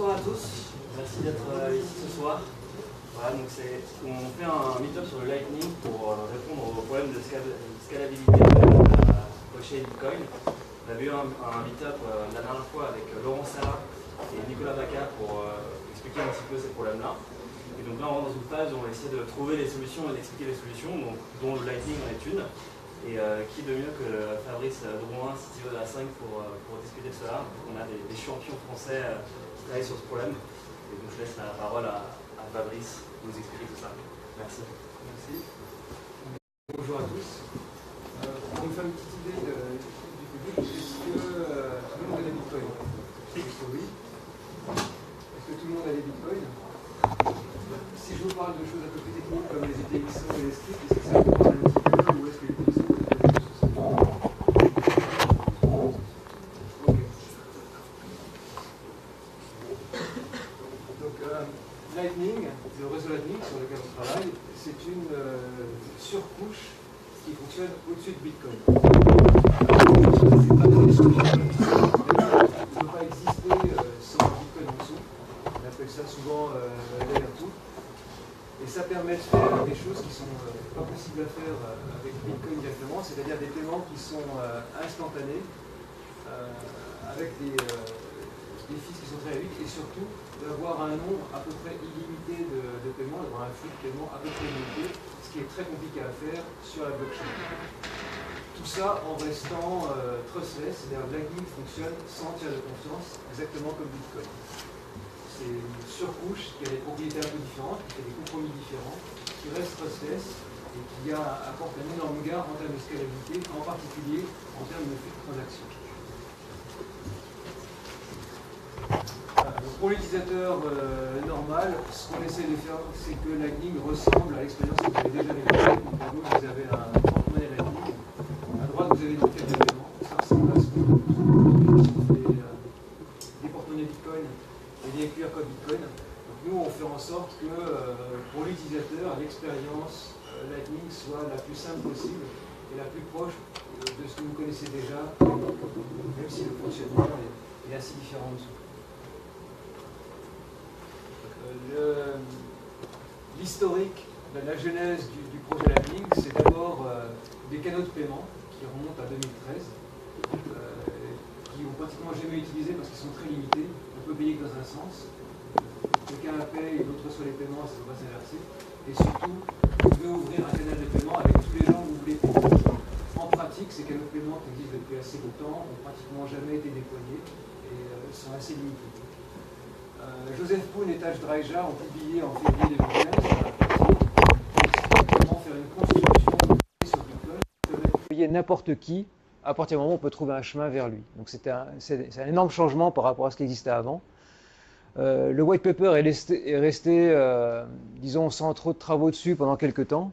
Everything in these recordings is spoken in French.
Bonsoir à tous, merci d'être ici ce soir. Voilà, donc on fait un meet-up sur le Lightning pour répondre aux problèmes de scalabilité de la blockchain Bitcoin. On avait eu un meet-up la dernière fois avec Laurent Sala et Nicolas Baca pour expliquer un petit peu ces problèmes-là. Et donc là, on rentre dans une phase où on essaie de trouver les solutions et d'expliquer les solutions, donc, dont le Lightning en est une. Et qui de mieux que Fabrice Drouin, CTO de la 5 pour discuter de cela. Donc on a des champions français qui travaillent sur ce problème. Et donc je laisse la parole à Fabrice pour nous expliquer tout ça. Merci. Merci. Bonjour à tous. Pour nous faire une petite idée du public, est-ce que tout le monde a des bitcoins? Oui. Est-ce que tout le monde a des bitcoins? Si je vous parle de choses un peu plus techniques comme les ETXO et les scripts, est-ce que ça vous parle un petit peu ou est-ce que les ETXO vous avez quelque chose? Ok. Donc, Lightning, le réseau Lightning sur lequel on travaille, c'est une surcouche qui fonctionne au-dessus de Bitcoin. C'est pas donné sur Bitcoin. Il ne peut pas exister sans Bitcoin en dessous. On appelle ça souvent layer 2. Et ça permet de faire des choses qui ne sont pas possibles à faire avec Bitcoin directement, c'est-à-dire des paiements qui sont instantanés, avec des fils qui sont très vite, et surtout d'avoir un nombre à peu près illimité de paiements, d'avoir un flux de paiements à peu près illimité, ce qui est très compliqué à faire sur la blockchain. Tout ça en restant trustless, c'est-à-dire que Lightning fonctionne sans tiers de confiance, exactement comme Bitcoin. C'est une surcouche qui a des propriétés un peu différentes, qui fait des compromis différents, qui reste trustless et qui apporte un énorme gain en termes de scalabilité, en particulier en termes de flux de transactions. Pour l'utilisateur normal, ce qu'on essaie de faire, c'est que Lightning ressemble à l'expérience que vous avez déjà vécue. Donc, à gauche, vous avez un porte-monnaie Lightning. À droite, vous avez une carte de paiement. Ça ressemble à ce que des porte-monnaies Bitcoin et des QR codes Bitcoin. Donc, nous, on fait en sorte que pour l'utilisateur, l'expérience Lightning soit la plus simple possible et la plus proche de ce que vous connaissez déjà, même si le fonctionnement est assez différent en dessous. L'historique, la genèse du projet Lightning, c'est d'abord des canaux de paiement qui remontent à 2013, qui n'ont pratiquement jamais utilisé parce qu'ils sont très limités. On peut payer que dans un sens. Quelqu'un paye et l'autre reçoit les paiements, ça ne peut pas s'inverser. Et surtout, vous pouvez ouvrir un canal de paiement avec tous les gens que vous voulez payer. En pratique, ces canaux de paiement qui existent depuis assez longtemps n'ont pratiquement jamais été déployés et sont assez limités. Joseph Poon et Taj Draija ont publié en février 2015 comment faire une construction sur Bitcoin qui permet de payer n'importe qui à partir du moment où on peut trouver un chemin vers lui. Donc c'est un énorme changement par rapport à ce qui existait avant. Le white paper est resté disons, sans trop de travaux dessus pendant quelques temps.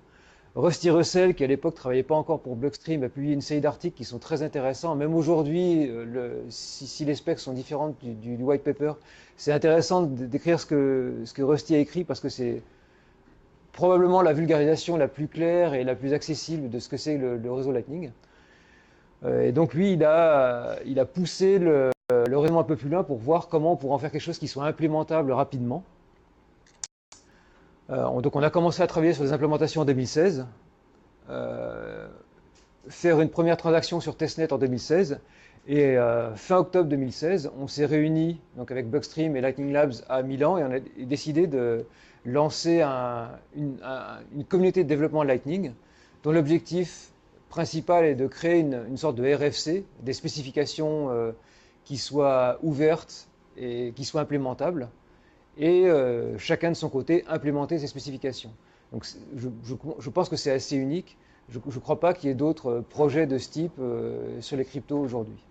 Rusty Russell, qui à l'époque ne travaillait pas encore pour Blockstream, a publié une série d'articles qui sont très intéressants. Même aujourd'hui, si les specs sont différentes du white paper, c'est intéressant d'écrire ce que Rusty a écrit parce que c'est probablement la vulgarisation la plus claire et la plus accessible de ce que c'est le réseau Lightning. Et donc lui, il a poussé le raisonnement un peu plus loin pour voir comment on pourrait en faire quelque chose qui soit implémentable rapidement. Donc on a commencé à travailler sur des implémentations en 2016, faire une première transaction sur testnet en 2016, et fin octobre 2016, on s'est réunis donc avec Blockstream et Lightning Labs à Milan et on a décidé de lancer une communauté de développement Lightning dont l'objectif principal est de créer une sorte de RFC, des spécifications qui soient ouvertes et qui soient implémentables, et chacun de son côté implémenter ces spécifications. Donc je pense que c'est assez unique. Je ne crois pas qu'il y ait d'autres projets de ce type sur les cryptos aujourd'hui.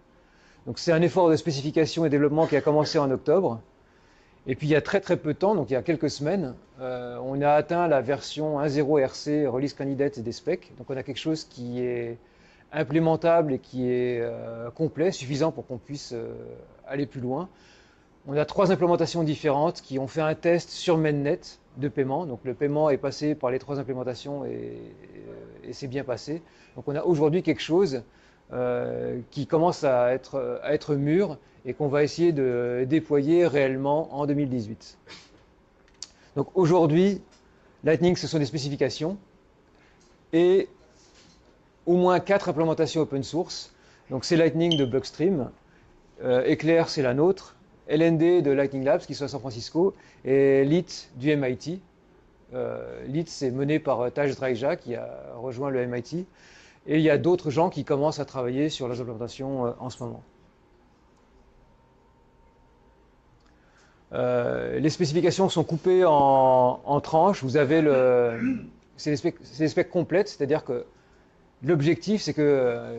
Donc c'est un effort de spécification et développement qui a commencé en octobre. Et puis il y a très peu de temps, donc il y a quelques semaines, on a atteint la version 1.0 RC, Release Candidate des specs. Donc on a quelque chose qui est implémentable et qui est complet, suffisant pour qu'on puisse aller plus loin. On a 3 implémentations différentes qui ont fait un test sur mainnet de paiement. Donc le paiement est passé par les 3 implémentations et c'est bien passé. Donc on a aujourd'hui quelque chose qui commencent à être mûrs et qu'on va essayer de déployer réellement en 2018. Donc aujourd'hui, Lightning, ce sont des spécifications et au moins 4 implémentations open source. Donc c'est Lightning de Blockstream, Eclair c'est la nôtre, LND de Lightning Labs qui sont à San Francisco et LIT du MIT. LIT c'est mené par Taj Draija qui a rejoint le MIT et il y a d'autres gens qui commencent à travailler sur les implémentations en ce moment. Les spécifications sont coupées en tranches. Vous avez c'est des specs complètes, c'est-à-dire que l'objectif, c'est que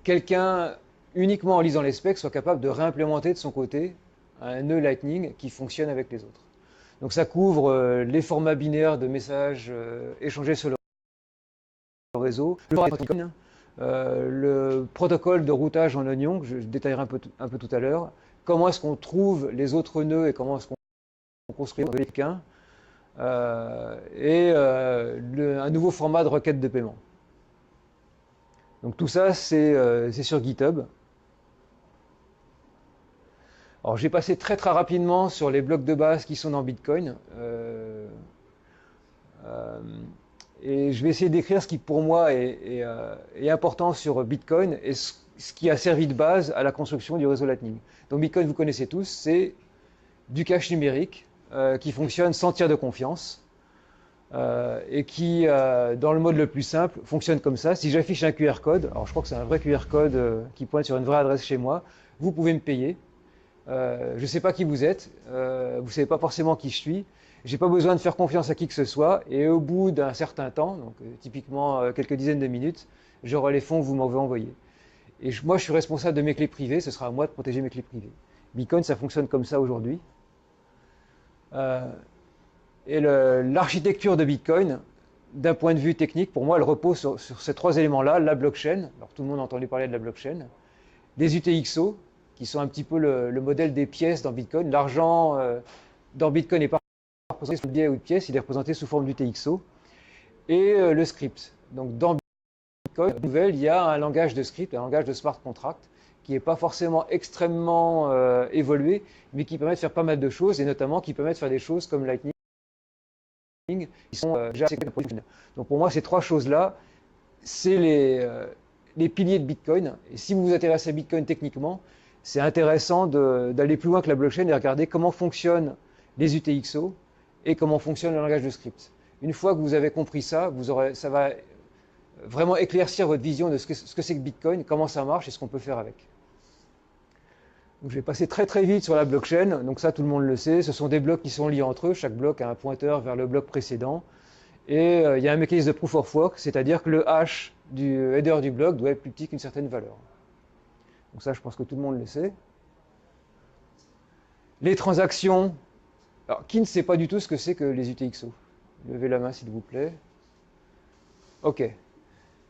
quelqu'un, uniquement en lisant les specs, soit capable de réimplémenter de son côté un nœud Lightning qui fonctionne avec les autres. Donc ça couvre les formats binaires de messages échangés sur le réseau, le protocole de routage en oignon, que je détaillerai un peu tout à l'heure, comment est-ce qu'on trouve les autres nœuds et comment est-ce qu'on construit quelqu'un, et un nouveau format de requête de paiement. Donc tout ça, c'est sur GitHub. Alors j'ai passé très rapidement sur les blocs de base qui sont dans Bitcoin. Et je vais essayer d'écrire ce qui pour moi est important sur Bitcoin et ce qui a servi de base à la construction du réseau Lightning. Donc Bitcoin, vous connaissez tous, c'est du cache numérique qui fonctionne sans tiers de confiance et qui, dans le mode le plus simple, fonctionne comme ça. Si j'affiche un QR code, alors je crois que c'est un vrai QR code qui pointe sur une vraie adresse chez moi, vous pouvez me payer. Je ne sais pas qui vous êtes, vous ne savez pas forcément qui je suis. Je n'ai pas besoin de faire confiance à qui que ce soit, et au bout d'un certain temps, donc typiquement quelques dizaines de minutes, j'aurai les fonds que vous m'avez envoyés. Et moi, je suis responsable de mes clés privées, ce sera à moi de protéger mes clés privées. Bitcoin, ça fonctionne comme ça aujourd'hui. Et l'architecture de Bitcoin, d'un point de vue technique, pour moi, elle repose sur ces 3 éléments-là, la blockchain, alors tout le monde a entendu parler de la blockchain, des UTXO, qui sont un petit peu le modèle des pièces dans Bitcoin. L'argent dans Bitcoin n'est pas représenté sous le biais ou de pièces, il est représenté sous forme d'UTXO. Et le script. Donc dans Bitcoin, il y a un langage de script, un langage de smart contract, qui n'est pas forcément extrêmement évolué, mais qui permet de faire pas mal de choses, et notamment qui permet de faire des choses comme Lightning, qui sont déjà assez productives. Donc pour moi, ces 3 choses-là, c'est les piliers de Bitcoin. Et si vous vous intéressez à Bitcoin techniquement, c'est intéressant d'aller plus loin que la blockchain et regarder comment fonctionnent les UTXO et comment fonctionne le langage de script. Une fois que vous avez compris ça, ça va vraiment éclaircir votre vision de ce que c'est que Bitcoin, comment ça marche et ce qu'on peut faire avec. Donc je vais passer très vite sur la blockchain. Donc ça, tout le monde le sait. Ce sont des blocs qui sont liés entre eux. Chaque bloc a un pointeur vers le bloc précédent. Et il y a un mécanisme de proof of work, c'est-à-dire que le hash du header du bloc doit être plus petit qu'une certaine valeur. Donc ça, je pense que tout le monde le sait. Les transactions. Alors, qui ne sait pas du tout ce que c'est que les UTXO? Levez la main, s'il vous plaît. OK.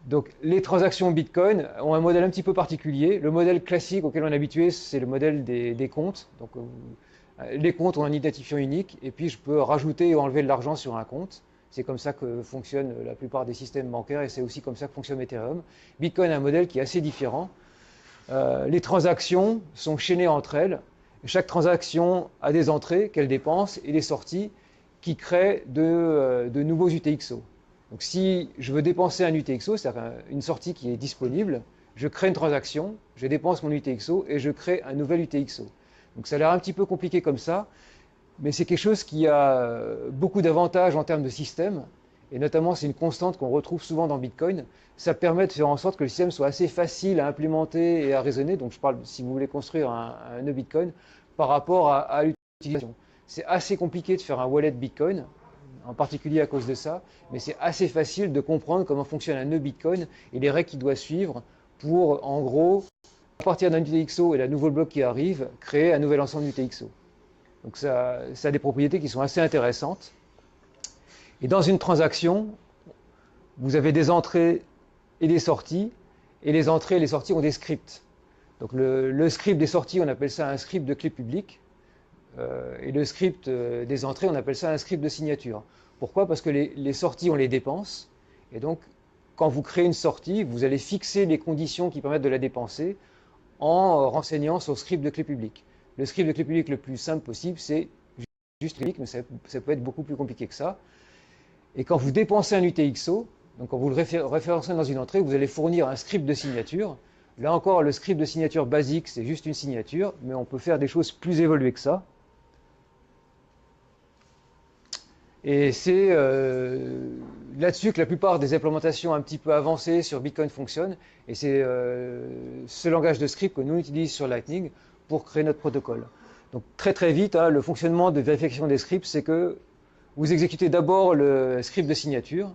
Donc, les transactions Bitcoin ont un modèle un petit peu particulier. Le modèle classique auquel on est habitué, c'est le modèle des comptes. Donc, les comptes ont un identifiant unique, et puis je peux rajouter ou enlever de l'argent sur un compte. C'est comme ça que fonctionnent la plupart des systèmes bancaires, et c'est aussi comme ça que fonctionne Ethereum. Bitcoin a un modèle qui est assez différent. Les transactions sont chaînées entre elles. Chaque transaction a des entrées qu'elle dépense et des sorties qui créent de nouveaux UTXO. Donc si je veux dépenser un UTXO, c'est-à-dire une sortie qui est disponible, je crée une transaction, je dépense mon UTXO et je crée un nouvel UTXO. Donc ça a l'air un petit peu compliqué comme ça, mais c'est quelque chose qui a beaucoup d'avantages en termes de système, et notamment c'est une constante qu'on retrouve souvent dans Bitcoin. Ça permet de faire en sorte que le système soit assez facile à implémenter et à raisonner. Donc je parle, si vous voulez construire un nœud Bitcoin, par rapport à l'utilisation. C'est assez compliqué de faire un wallet Bitcoin, en particulier à cause de ça, mais c'est assez facile de comprendre comment fonctionne un nœud Bitcoin et les règles qu'il doit suivre pour, en gros, à partir d'un UTXO et d'un nouveau bloc qui arrive, créer un nouvel ensemble d'UTXO. Donc ça a des propriétés qui sont assez intéressantes. Et dans une transaction, vous avez des entrées et des sorties, et les entrées et les sorties ont des scripts. Donc le script des sorties, on appelle ça un script de clé publique, et le script des entrées, on appelle ça un script de signature. Pourquoi? Parce que les sorties, on les dépense, et donc quand vous créez une sortie, vous allez fixer les conditions qui permettent de la dépenser en renseignant sur le script de clé publique. Le script de clé publique le plus simple possible, c'est juste public, mais ça peut être beaucoup plus compliqué que ça. Et quand vous dépensez un UTXO, donc quand vous le référencez dans une entrée, vous allez fournir un script de signature. Là encore, le script de signature basique, c'est juste une signature, mais on peut faire des choses plus évoluées que ça. Et c'est là-dessus que la plupart des implémentations un petit peu avancées sur Bitcoin fonctionnent. Et c'est ce langage de script que nous utilisons sur Lightning pour créer notre protocole. Donc très très vite, hein, le fonctionnement de vérification des scripts, c'est que vous exécutez d'abord le script de signature.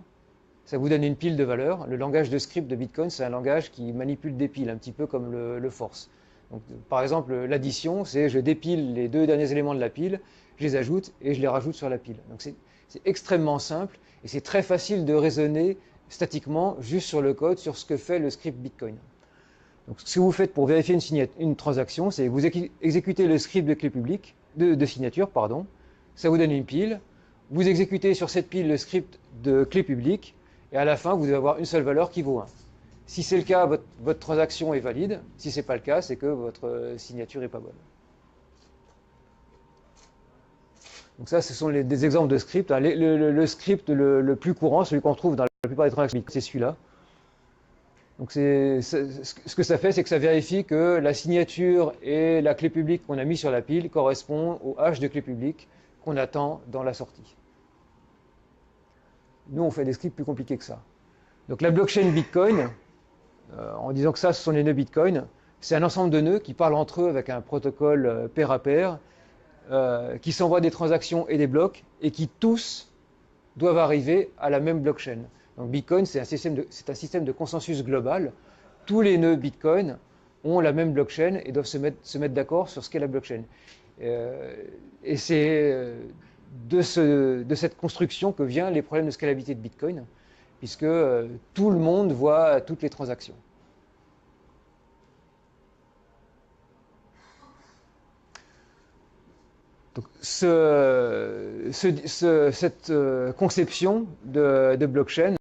Ça vous donne une pile de valeurs. Le langage de script de Bitcoin, c'est un langage qui manipule des piles, un petit peu comme le force. Donc, par exemple, l'addition, c'est je dépile les deux derniers éléments de la pile, je les ajoute et je les rajoute sur la pile. Donc c'est extrêmement simple et c'est très facile de raisonner statiquement juste sur le code, sur ce que fait le script Bitcoin. Donc ce que vous faites pour vérifier une transaction, c'est vous exécutez le script de clé publique, de signature, pardon. Ça vous donne une pile. Vous exécutez sur cette pile le script de clé publique et à la fin, vous devez avoir une seule valeur qui vaut 1. Si c'est le cas, votre transaction est valide. Si ce n'est pas le cas, c'est que votre signature n'est pas bonne. Donc ça, ce sont des exemples de scripts. Le script le plus courant, celui qu'on retrouve dans la plupart des transactions, c'est celui-là. Donc ce que ça fait, c'est que ça vérifie que la signature et la clé publique qu'on a mis sur la pile correspondent au hash de clé publique qu'on attend dans la sortie. Nous, on fait des scripts plus compliqués que ça. Donc la blockchain Bitcoin, en disant que ça, ce sont les nœuds Bitcoin, c'est un ensemble de nœuds qui parlent entre eux avec un protocole pair à pair, qui s'envoient des transactions et des blocs, et qui tous doivent arriver à la même blockchain. Donc Bitcoin, c'est un système de consensus global. Tous les nœuds Bitcoin ont la même blockchain et doivent se mettre d'accord sur ce qu'est la blockchain. Et c'est de cette construction que viennent les problèmes de scalabilité de Bitcoin, puisque tout le monde voit toutes les transactions. Donc, cette conception de blockchain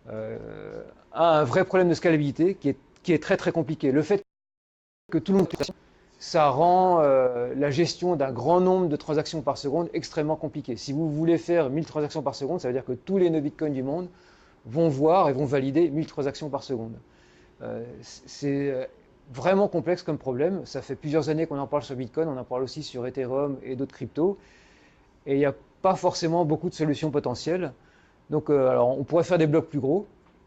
a un vrai problème de scalabilité qui est très très compliqué. Le fait que tout le monde, ça rend la gestion d'un grand nombre de transactions par seconde extrêmement compliquée. Si vous voulez faire 1000 transactions par seconde, ça veut dire que tous les nœuds Bitcoin du monde vont voir et vont valider 1000 transactions par seconde. C'est vraiment complexe comme problème. Ça fait plusieurs années qu'on en parle sur Bitcoin, on en parle aussi sur Ethereum et d'autres cryptos. Et il n'y a pas forcément beaucoup de solutions potentielles. Donc, alors, on pourrait faire des blocs plus gros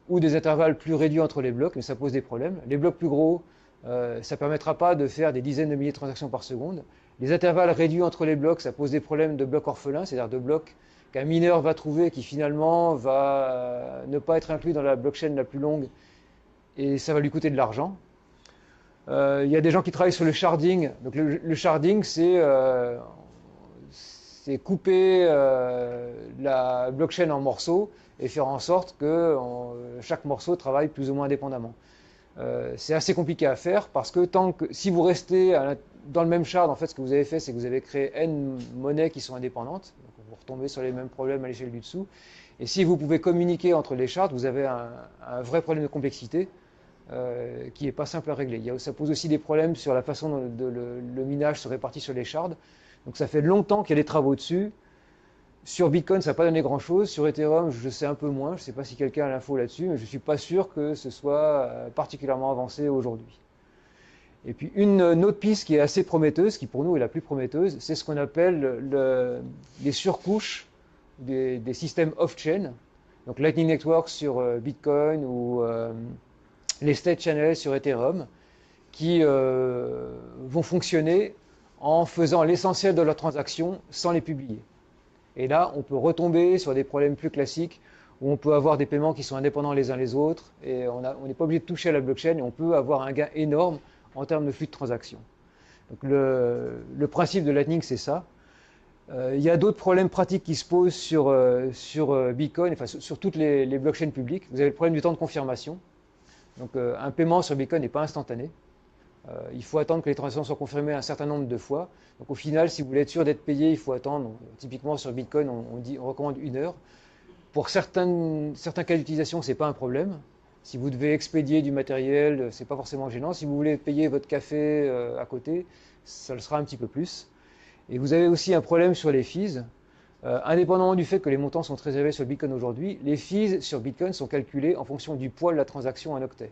ou des intervalles plus réduits entre les blocs, mais ça pose des problèmes. Les blocs plus gros, ça ne permettra pas de faire des dizaines de milliers de transactions par seconde. Les intervalles réduits entre les blocs, ça pose des problèmes de blocs orphelins, c'est-à-dire de blocs qu'un mineur va trouver qui finalement va ne pas être inclus dans la blockchain la plus longue et ça va lui coûter de l'argent. Il y a des gens qui travaillent sur le sharding. Donc le sharding, c'est couper la blockchain en morceaux et faire en sorte que chaque morceau travaille plus ou moins indépendamment. C'est assez compliqué à faire parce que si vous restez dans le même shard, en fait, ce que vous avez fait, c'est que vous avez créé N monnaies qui sont indépendantes. Donc vous retombez sur les mêmes problèmes à l'échelle du dessous. Et si vous pouvez communiquer entre les shards, vous avez un vrai problème de complexité qui n'est pas simple à régler. Ça pose aussi des problèmes sur la façon dont le minage se répartit sur les shards. Donc ça fait longtemps qu'il y a des travaux dessus. Sur Bitcoin, ça n'a pas donné grand-chose. Sur Ethereum, je sais un peu moins. Je ne sais pas si quelqu'un a l'info là-dessus, mais je ne suis pas sûr que ce soit particulièrement avancé aujourd'hui. Et puis une autre piste qui est assez prometteuse, qui pour nous est la plus prometteuse, c'est ce qu'on appelle les surcouches des systèmes off-chain. Donc Lightning Network sur Bitcoin ou les state channels sur Ethereum, qui vont fonctionner en faisant l'essentiel de leurs transactions sans les publier. Et là, on peut retomber sur des problèmes plus classiques où on peut avoir des paiements qui sont indépendants les uns les autres et on n'est pas obligé de toucher à la blockchain et on peut avoir un gain énorme en termes de flux de transactions. Donc le principe de Lightning, c'est ça. Il y a d'autres problèmes pratiques qui se posent sur Bitcoin, enfin sur toutes les blockchains publiques. Vous avez le problème du temps de confirmation. Donc un paiement sur Bitcoin n'est pas instantané. Il faut attendre que les transactions soient confirmées un certain nombre de fois. Donc au final, si vous voulez être sûr d'être payé, il faut attendre. Donc, typiquement sur Bitcoin, on recommande 1 heure. Pour certains cas d'utilisation, ce n'est pas un problème. Si vous devez expédier du matériel, ce n'est pas forcément gênant. Si vous voulez payer votre café à côté, ça le sera un petit peu plus. Et vous avez aussi un problème sur les fees. Indépendamment du fait que les montants sont très élevés sur le Bitcoin aujourd'hui, les fees sur Bitcoin sont calculés en fonction du poids de la transaction en octets.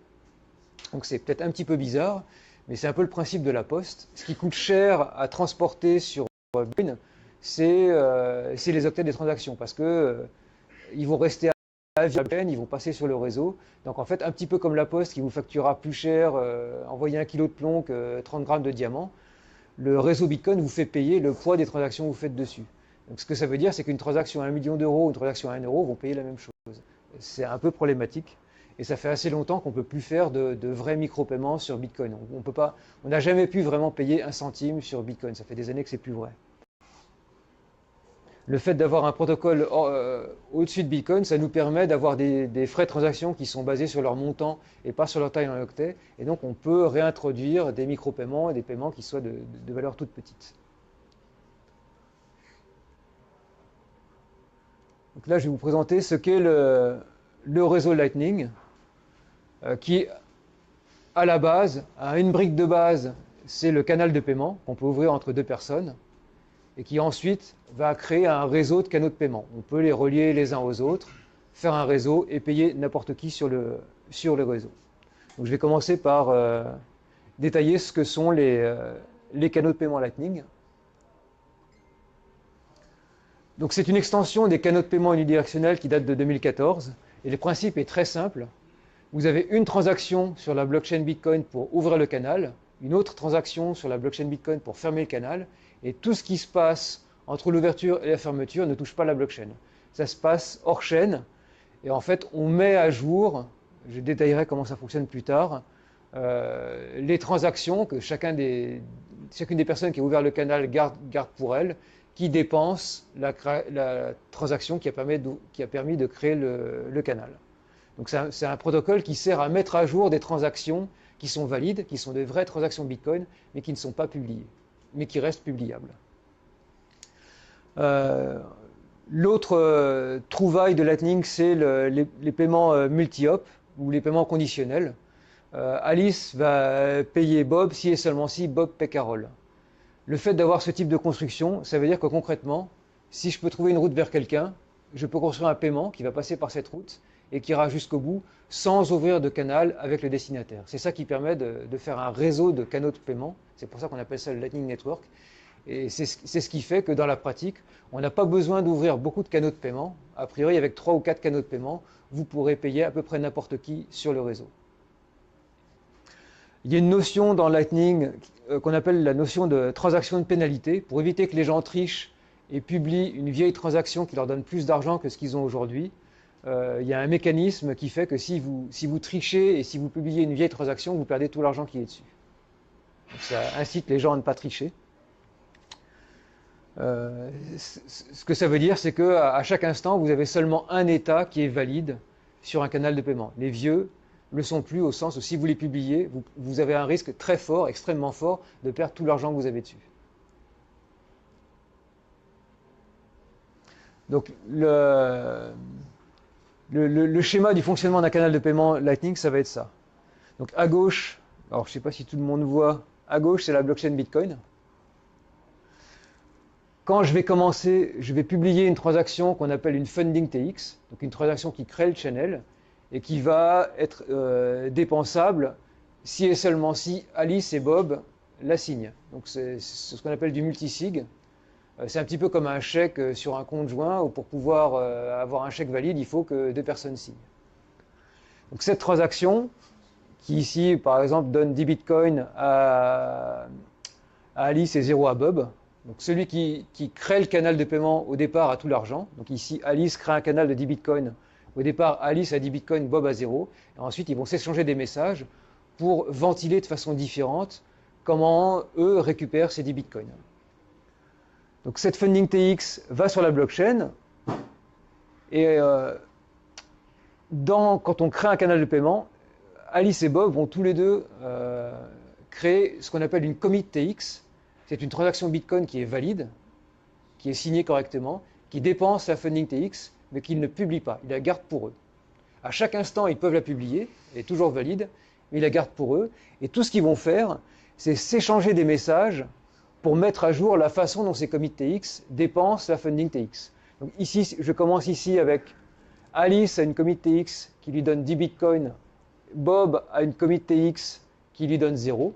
Donc c'est peut-être un petit peu bizarre, mais c'est un peu le principe de la poste. Ce qui coûte cher à transporter sur Bitcoin, c'est les octets des transactions, parce que ils vont rester à vie à peine, ils vont passer sur le réseau. Donc en fait, un petit peu comme la poste qui vous facturera plus cher envoyer 1 kilo de plomb que 30 grammes de diamant, le réseau Bitcoin vous fait payer le poids des transactions que vous faites dessus. Donc ce que ça veut dire, c'est qu'une transaction à 1 million d'euros ou une transaction à 1 euro vont payer la même chose. C'est un peu problématique. Et ça fait assez longtemps qu'on ne peut plus faire de vrais micro-paiements sur Bitcoin. On n'a jamais pu vraiment payer 1 centime sur Bitcoin. Ça fait des années que c'est plus vrai. Le fait d'avoir un protocole au-dessus de Bitcoin, ça nous permet d'avoir des frais de transaction qui sont basés sur leur montant et pas sur leur taille en octets. Et donc on peut réintroduire des micro-paiements et des paiements qui soient de valeur toute petite. Donc là, je vais vous présenter ce qu'est le réseau Lightning, qui, à la base, a une brique de base, c'est le canal de paiement qu'on peut ouvrir entre deux personnes, et qui ensuite va créer un réseau de canaux de paiement. On peut les relier les uns aux autres, faire un réseau et payer n'importe qui sur le réseau. Donc je vais commencer par détailler ce que sont les canaux de paiement Lightning. Donc c'est une extension des canaux de paiement unidirectionnels qui date de 2014, et le principe est très simple. Vous avez une transaction sur la blockchain Bitcoin pour ouvrir le canal, une autre transaction sur la blockchain Bitcoin pour fermer le canal, et tout ce qui se passe entre l'ouverture et la fermeture ne touche pas la blockchain. Ça se passe hors chaîne, et en fait on met à jour, je détaillerai comment ça fonctionne plus tard, les transactions que chacune des personnes qui a ouvert le canal garde pour elle, qui dépense la transaction qui a permis de créer le canal. Donc c'est un protocole qui sert à mettre à jour des transactions qui sont valides, qui sont des vraies transactions Bitcoin, mais qui ne sont pas publiées, mais qui restent publiables. L'autre trouvaille de Lightning, c'est les paiements multi-hop, ou les paiements conditionnels. Alice va payer Bob si et seulement si Bob paie Carole. Le fait d'avoir ce type de construction, ça veut dire que concrètement, si je peux trouver une route vers quelqu'un, je peux construire un paiement qui va passer par cette route et qui ira jusqu'au bout sans ouvrir de canal avec le destinataire. C'est ça qui permet de faire un réseau de canaux de paiement. C'est pour ça qu'on appelle ça le Lightning Network. Et c'est ce qui fait que dans la pratique, on n'a pas besoin d'ouvrir beaucoup de canaux de paiement. A priori, avec 3 ou 4 canaux de paiement, vous pourrez payer à peu près n'importe qui sur le réseau. Il y a une notion dans Lightning qu'on appelle la notion de transaction de pénalité, pour éviter que les gens trichent et publient une vieille transaction qui leur donne plus d'argent que ce qu'ils ont aujourd'hui. Il y a un mécanisme qui fait que si vous trichez et si vous publiez une vieille transaction, vous perdez tout l'argent qui est dessus. Donc ça incite les gens à ne pas tricher. Ce que ça veut dire, c'est qu'à chaque instant, vous avez seulement un état qui est valide sur un canal de paiement. Les vieux ne le sont plus, au sens où si vous les publiez, vous avez un risque très fort, extrêmement fort, de perdre tout l'argent que vous avez dessus. Donc le schéma du fonctionnement d'un canal de paiement Lightning, ça va être ça. Donc à gauche, alors je ne sais pas si tout le monde voit, à gauche c'est la blockchain Bitcoin. Quand je vais commencer, je vais publier une transaction qu'on appelle une funding TX, donc une transaction qui crée le channel et qui va être dépensable si et seulement si Alice et Bob la signent. Donc c'est ce qu'on appelle du multisig. C'est un petit peu comme un chèque sur un compte joint où pour pouvoir avoir un chèque valide, il faut que 2 personnes signent. Donc cette transaction, qui ici par exemple donne 10 bitcoins à Alice et 0 à Bob, donc celui qui crée le canal de paiement au départ a tout l'argent. Donc ici Alice crée un canal de 10 bitcoins. Au départ Alice a 10 bitcoins, Bob a 0. Et ensuite ils vont s'échanger des messages pour ventiler de façon différente comment eux récupèrent ces 10 bitcoins. Donc cette funding TX va sur la blockchain et quand on crée un canal de paiement, Alice et Bob vont tous les deux créer ce qu'on appelle une commit TX. C'est une transaction Bitcoin qui est valide, qui est signée correctement, qui dépense la funding TX, mais qu'ils ne publient pas. Ils la gardent pour eux. À chaque instant, ils peuvent la publier, elle est toujours valide, mais ils la gardent pour eux. Et tout ce qu'ils vont faire, c'est s'échanger des messages pour mettre à jour la façon dont ces commits TX dépensent la funding TX. Donc ici, je commence ici avec Alice a une commit TX qui lui donne 10 bitcoins, Bob a une commit TX qui lui donne 0.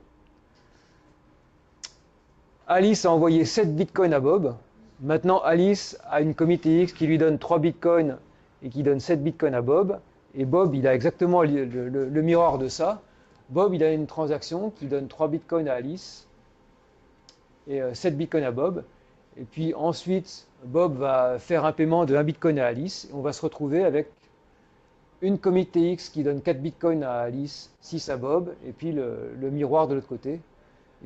Alice a envoyé 7 bitcoins à Bob. Maintenant, Alice a une commit TX qui lui donne 3 bitcoins et qui donne 7 bitcoins à Bob. Et Bob, il a exactement le miroir de ça. Bob, il a une transaction qui donne 3 bitcoins à Alice et 7 bitcoins à Bob. Et puis ensuite, Bob va faire un paiement de 1 bitcoin à Alice. Et on va se retrouver avec une commit TX qui donne 4 bitcoins à Alice, 6 à Bob, et puis le miroir de l'autre côté.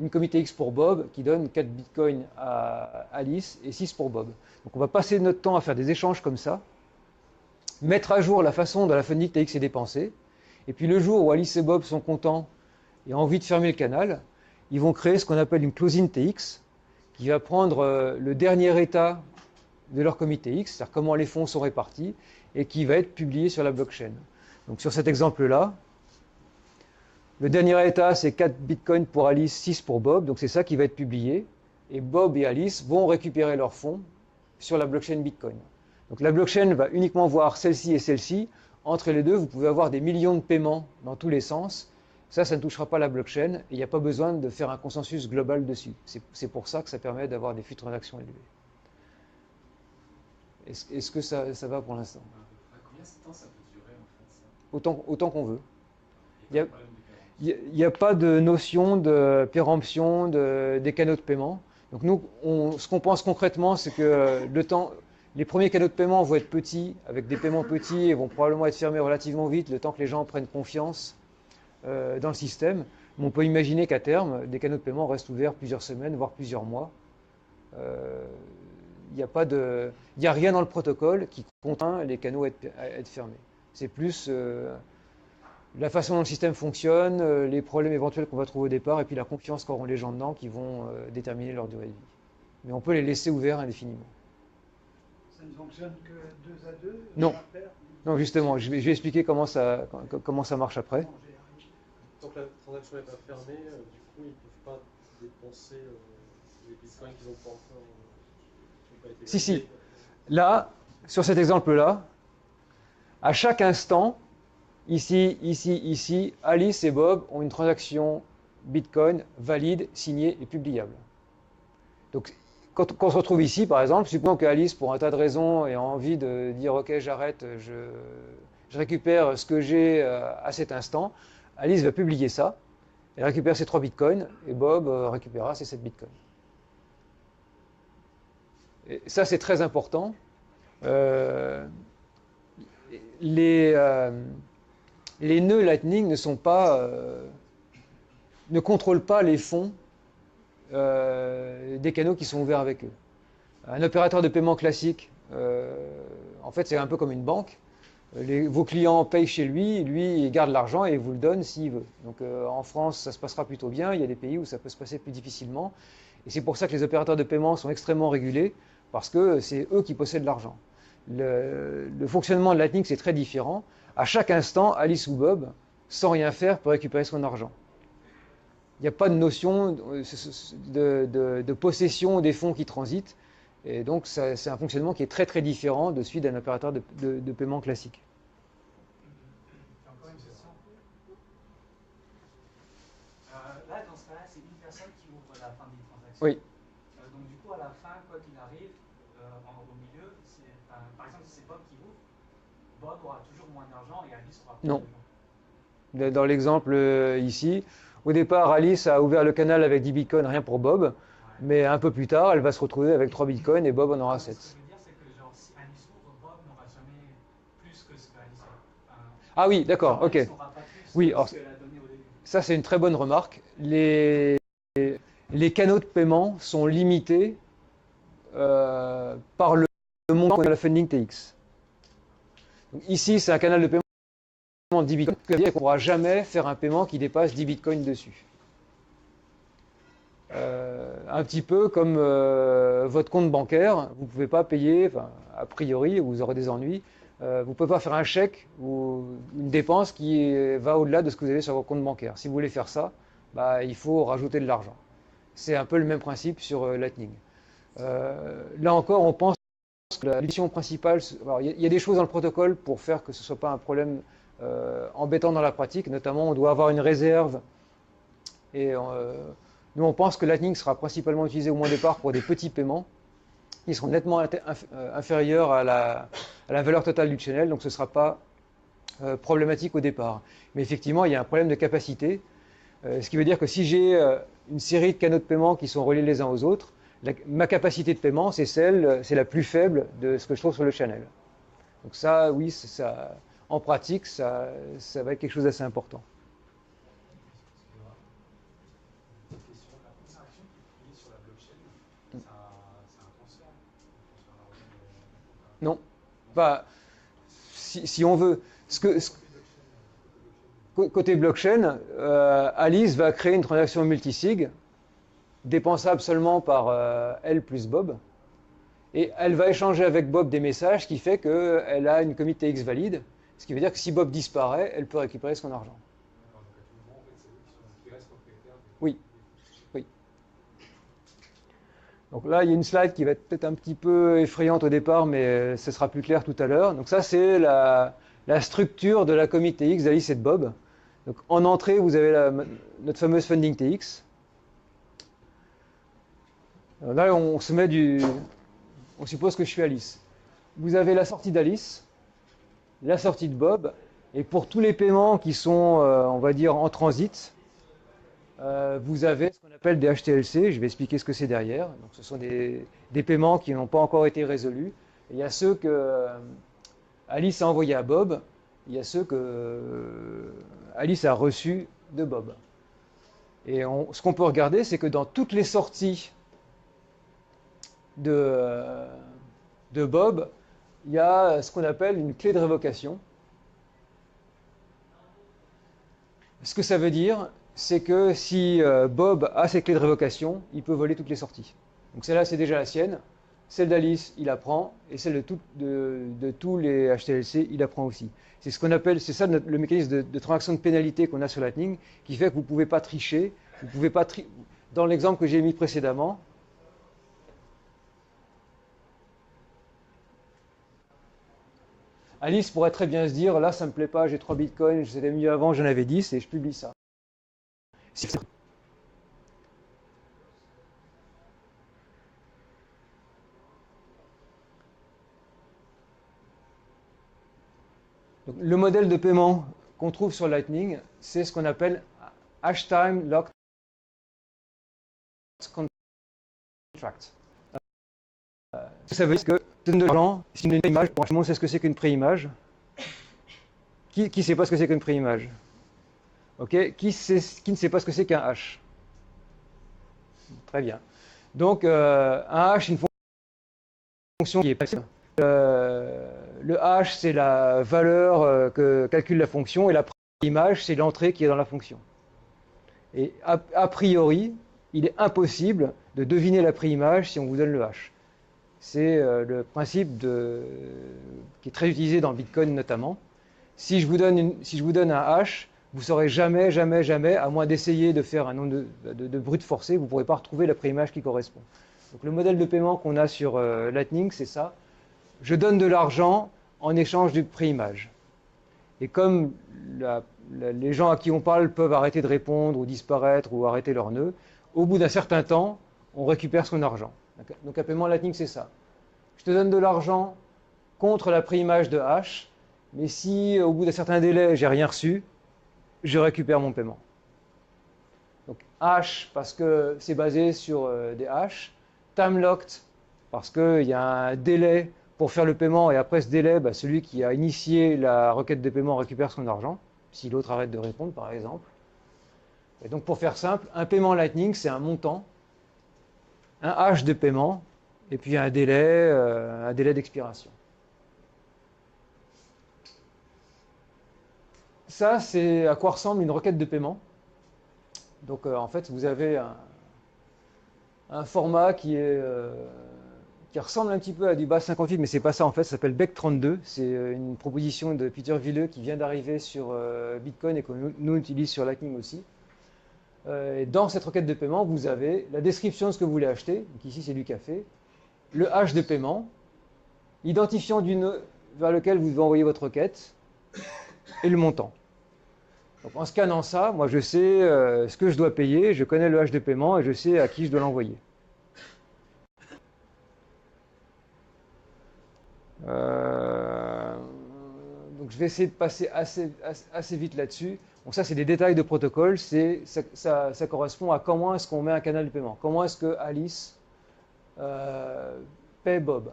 Une commit TX pour Bob qui donne 4 bitcoins à Alice et 6 pour Bob. Donc on va passer notre temps à faire des échanges comme ça, mettre à jour la façon dont la funding TX est dépensée, et puis le jour où Alice et Bob sont contents et ont envie de fermer le canal, ils vont créer ce qu'on appelle une closing TX, qui va prendre le dernier état de leur commit TX, c'est-à-dire comment les fonds sont répartis, et qui va être publié sur la blockchain. Donc sur cet exemple-là, le dernier état, c'est 4 bitcoins pour Alice, 6 pour Bob, donc c'est ça qui va être publié, et Bob et Alice vont récupérer leurs fonds sur la blockchain Bitcoin. Donc la blockchain va uniquement voir celle-ci et celle-ci. Entre les deux, vous pouvez avoir des millions de paiements dans tous les sens. Ça ne touchera pas la blockchain, et il n'y a pas besoin de faire un consensus global dessus. C'est pour ça que ça permet d'avoir des flux de transactions élevés. Est-ce que ça va pour l'instant? Combien de temps ça peut durer en fait ça? Autant qu'on veut. Il n'y a pas de notion de péremption des canaux de paiement. Donc nous, ce qu'on pense concrètement, c'est que les premiers canaux de paiement vont être petits, avec des paiements petits, et vont probablement être fermés relativement vite, le temps que les gens prennent confiance dans le système. Mais on peut imaginer qu'à terme, des canaux de paiement restent ouverts plusieurs semaines, voire plusieurs mois. Il n'y a rien dans le protocole qui contraint les canaux à être fermés. C'est plus la façon dont le système fonctionne, les problèmes éventuels qu'on va trouver au départ, et puis la confiance qu'auront les gens dedans qui vont déterminer leur durée de vie. Mais on peut les laisser ouverts indéfiniment. Ça ne fonctionne que 2 à 2? Non. Non, justement, je vais expliquer comment ça marche après. Tant que la transaction n'est pas fermée, du coup, ils ne peuvent pas dépenser les bitcoins qu'ils n'ont pas encore. Si. Là, sur cet exemple-là, à chaque instant, ici, Alice et Bob ont une transaction Bitcoin valide, signée et publiable. Donc, quand on se retrouve ici, par exemple, supposons que Alice, pour un tas de raisons, ait envie de dire « Ok, j'arrête, je récupère ce que j'ai à cet instant », Alice va publier ça, elle récupère ses 3 Bitcoins, et Bob récupérera ses 7 Bitcoins. Et ça, c'est très important. Les nœuds Lightning ne contrôlent pas les fonds des canaux qui sont ouverts avec eux. Un opérateur de paiement classique, en fait, c'est un peu comme une banque. Vos clients payent chez lui, il garde l'argent et vous le donne s'il veut. Donc en France, ça se passera plutôt bien. Il y a des pays où ça peut se passer plus difficilement. Et c'est pour ça que les opérateurs de paiement sont extrêmement régulés, parce que c'est eux qui possèdent l'argent. Le fonctionnement de Lightning, c'est très différent. À chaque instant, Alice ou Bob, sans rien faire, peut récupérer son argent. Il n'y a pas de notion de possession des fonds qui transitent. Et donc, c'est un fonctionnement qui est très très différent de celui d'un opérateur de paiement classique. Encore une question. Là, dans ce cas-là, c'est une personne qui ouvre la fin d'une transaction. Oui. Donc, du coup, à la fin, quoi qu'il arrive, au milieu, par exemple, si c'est Bob qui ouvre, Bob aura toujours moins d'argent et Alice aura plus d'argent. Dans l'exemple ici, au départ, Alice a ouvert le canal avec 10 bitcoins, rien pour Bob. Mais un peu plus tard, elle va se retrouver avec 3 bitcoins et Bob en aura 7. Ce que je veux dire, c'est que genre, si Alice ouvre, Bob n'aura jamais plus que ce qu'Alice a. Ah oui, d'accord, ok. Alice n'aura pas plus Oui, que alors, ce qu'elle a donné au début. ça c'est une très bonne remarque. Les canaux de paiement sont limités par le montant de la funding TX. Donc, ici, c'est un canal de paiement de 10 bitcoins, c'est-à-dire qu'on ne pourra jamais faire un paiement qui dépasse 10 bitcoins dessus. Un petit peu comme votre compte bancaire, vous ne pouvez pas payer, a priori, vous aurez des ennuis. Vous ne pouvez pas faire un chèque ou une dépense qui va au-delà de ce que vous avez sur votre compte bancaire. Si vous voulez faire ça, bah, il faut rajouter de l'argent. C'est un peu le même principe sur Lightning. Là encore, on pense que la mission principale, il y a des choses dans le protocole pour faire que ce ne soit pas un problème embêtant dans la pratique. Notamment, on doit avoir une réserve. Et nous, on pense que Lightning sera principalement utilisé au moins au départ pour des petits paiements qui seront nettement inférieurs à la valeur totale du channel, donc ce ne sera pas problématique au départ. Mais effectivement, il y a un problème de capacité, ce qui veut dire que si j'ai une série de canaux de paiement qui sont reliés les uns aux autres, ma capacité de paiement, c'est la plus faible de ce que je trouve sur le channel. Donc ça, oui, ça, en pratique, ça va être quelque chose d'assez important. Non, bah, si on veut. Côté blockchain, Alice va créer une transaction multisig, dépensable seulement par elle plus Bob, et elle va échanger avec Bob des messages qui fait qu'elle a une commit TX valide, ce qui veut dire que si Bob disparaît, elle peut récupérer son argent. Oui. Oui. Donc là, il y a une slide qui va être peut-être un petit peu effrayante au départ, mais ce sera plus clair tout à l'heure. Donc ça, c'est la structure de la commit TX d'Alice et de Bob. Donc en entrée, vous avez notre fameuse funding TX. Alors là, on suppose que je suis Alice. Vous avez la sortie d'Alice, la sortie de Bob, et pour tous les paiements qui sont, on va dire, en transit, vous avez ce qu'on appelle des HTLC, je vais expliquer ce que c'est derrière. Donc, ce sont des paiements qui n'ont pas encore été résolus. Et il y a ceux que Alice a envoyés à Bob, il y a ceux que Alice a reçus de Bob. Et ce qu'on peut regarder, c'est que dans toutes les sorties de Bob, il y a ce qu'on appelle une clé de révocation. Ce que ça veut dire, c'est que si Bob a ses clés de révocation, il peut voler toutes les sorties. Donc celle-là, c'est déjà la sienne. Celle d'Alice, il la prend. Et celle de tous les HTLC, il la prend aussi. C'est ce qu'on appelle, c'est ça le mécanisme de transaction de pénalité qu'on a sur Lightning, qui fait que vous ne pouvez pas tricher. Vous pouvez pas dans l'exemple que j'ai mis précédemment, Alice pourrait très bien se dire, là, ça ne me plaît pas, j'ai 3 bitcoins, c'était mieux avant, j'en avais 10 et je publie ça. Donc, le modèle de paiement qu'on trouve sur Lightning, c'est ce qu'on appelle Hashtime Locked Contract. Ça veut dire que donne de l'argent, si une image, tout le monde sait ce que c'est qu'une préimage. Qui ne sait pas ce que c'est qu'une préimage? Ok, qui ne sait pas ce que c'est qu'un hash? Très bien. Donc, un hash, une fonction qui est passive. Le hash, c'est la valeur que calcule la fonction, et la préimage, c'est l'entrée qui est dans la fonction. Et a priori, il est impossible de deviner la préimage si on vous donne le hash. C'est le principe qui est très utilisé dans Bitcoin notamment. Si je vous donne un hash, vous ne saurez jamais, jamais, jamais, à moins d'essayer de faire un nombre de brute forcé, vous ne pourrez pas retrouver la préimage qui correspond. Donc le modèle de paiement qu'on a sur Lightning, c'est ça. Je donne de l'argent en échange d'une préimage. Et comme les gens à qui on parle peuvent arrêter de répondre ou disparaître ou arrêter leur nœud, au bout d'un certain temps, on récupère son argent. Donc un paiement Lightning, c'est ça. Je te donne de l'argent contre la préimage de hash, mais si au bout d'un certain délai, j'ai rien reçu, je récupère mon paiement. Donc hash, parce que c'est basé sur des hashes. Time locked, parce qu'il y a un délai pour faire le paiement, et après ce délai, celui qui a initié la requête de paiement récupère son argent, si l'autre arrête de répondre, par exemple. Et donc pour faire simple, un paiement Lightning, c'est un montant, un hash de paiement, et puis un délai d'expiration. Ça, c'est à quoi ressemble une requête de paiement. Donc en fait, vous avez un format qui est qui ressemble un petit peu à du base 58, mais c'est pas ça en fait, ça s'appelle Bec32. C'est une proposition de Peter Villeux qui vient d'arriver sur Bitcoin et que nous utilise sur Lightning aussi. Et dans cette requête de paiement, vous avez la description de ce que vous voulez acheter, donc ici c'est du café, le hash de paiement, l'identifiant du nœud vers lequel vous devez envoyer votre requête, et le montant. Donc en scannant ça, moi je sais ce que je dois payer, je connais le hash de paiement et je sais à qui je dois l'envoyer. Donc je vais essayer de passer assez vite là-dessus. Donc ça c'est des détails de protocole, ça correspond à comment est-ce qu'on met un canal de paiement. Comment est-ce que Alice paie Bob.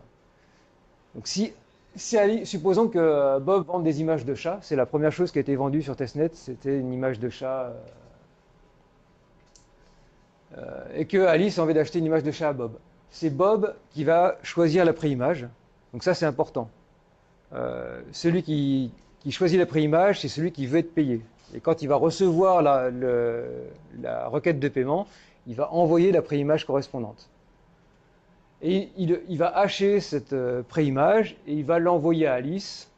Donc supposons que Bob vende des images de chats, c'est la première chose qui a été vendue sur testnet, c'était une image de chat, et que Alice a envie d'acheter une image de chat à Bob. C'est Bob qui va choisir la préimage, donc ça c'est important. Celui qui choisit la préimage, c'est celui qui veut être payé. Et quand il va recevoir la requête de paiement, il va envoyer la préimage correspondante. Et il va hacher cette préimage et il va l'envoyer à Alice.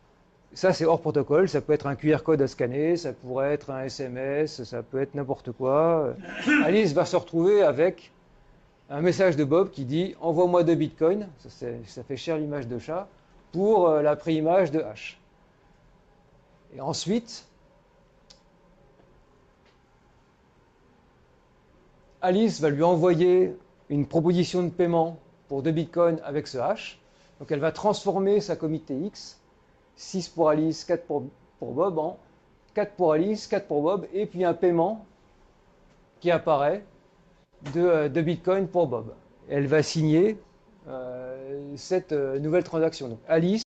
Ça, c'est hors protocole. Ça peut être un QR code à scanner, ça pourrait être un SMS, ça peut être n'importe quoi. Alice va se retrouver avec un message de Bob qui dit « Envoie-moi 2 bitcoins », ça fait cher l'image de chat, pour la préimage de H. Et ensuite, Alice va lui envoyer une proposition de paiement pour 2 bitcoins avec ce hash. Donc elle va transformer sa commit TX, 6 pour Alice, 4 pour Bob, en 4 pour Alice, 4 pour Bob, et puis un paiement qui apparaît de bitcoins pour Bob. Elle va signer cette nouvelle transaction. Donc Alice,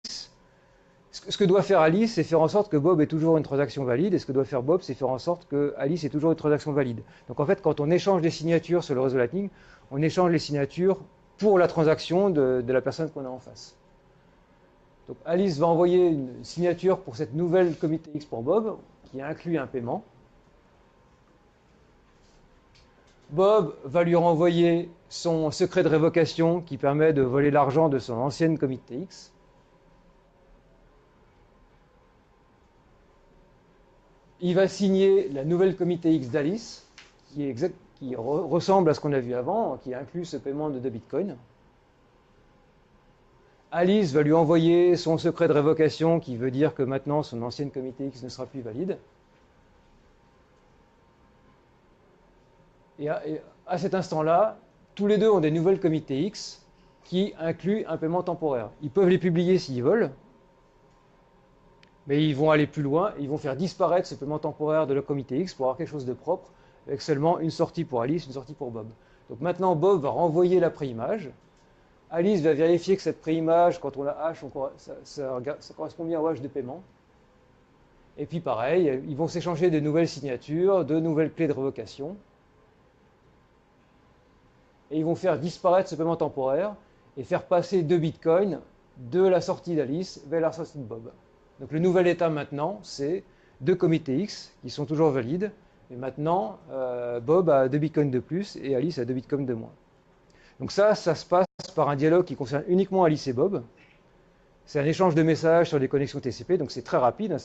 ce que doit faire Alice, c'est faire en sorte que Bob ait toujours une transaction valide, et ce que doit faire Bob, c'est faire en sorte que Alice ait toujours une transaction valide. Donc en fait, quand on échange des signatures sur le réseau Lightning, on échange les signatures pour la transaction de la personne qu'on a en face. Donc Alice va envoyer une signature pour cette nouvelle commit TX pour Bob, qui inclut un paiement. Bob va lui renvoyer son secret de révocation qui permet de voler l'argent de son ancienne commit TX. Il va signer la nouvelle commit TX d'Alice, qui ressemble à ce qu'on a vu avant, qui inclut ce paiement de 2 bitcoins. Alice va lui envoyer son secret de révocation qui veut dire que maintenant son ancienne commit TX ne sera plus valide. Et à cet instant-là, tous les deux ont des nouvelles commit TX qui incluent un paiement temporaire. Ils peuvent les publier s'ils veulent, mais ils vont aller plus loin, ils vont faire disparaître ce paiement temporaire de la commit TX pour avoir quelque chose de propre, avec seulement une sortie pour Alice, une sortie pour Bob. Donc maintenant, Bob va renvoyer la préimage. Alice va vérifier que cette préimage, quand on la hash, ça correspond bien au hash de paiement. Et puis pareil, ils vont s'échanger de nouvelles signatures, de nouvelles clés de révocation. Et ils vont faire disparaître ce paiement temporaire et faire passer 2 bitcoins de la sortie d'Alice vers la sortie de Bob. Donc le nouvel état maintenant, c'est 2 commit TX qui sont toujours valides. Et maintenant, Bob a 2 bitcoins de plus et Alice a 2 bitcoins de moins. Donc ça se passe par un dialogue qui concerne uniquement Alice et Bob. C'est un échange de messages sur des connexions TCP, donc c'est très rapide,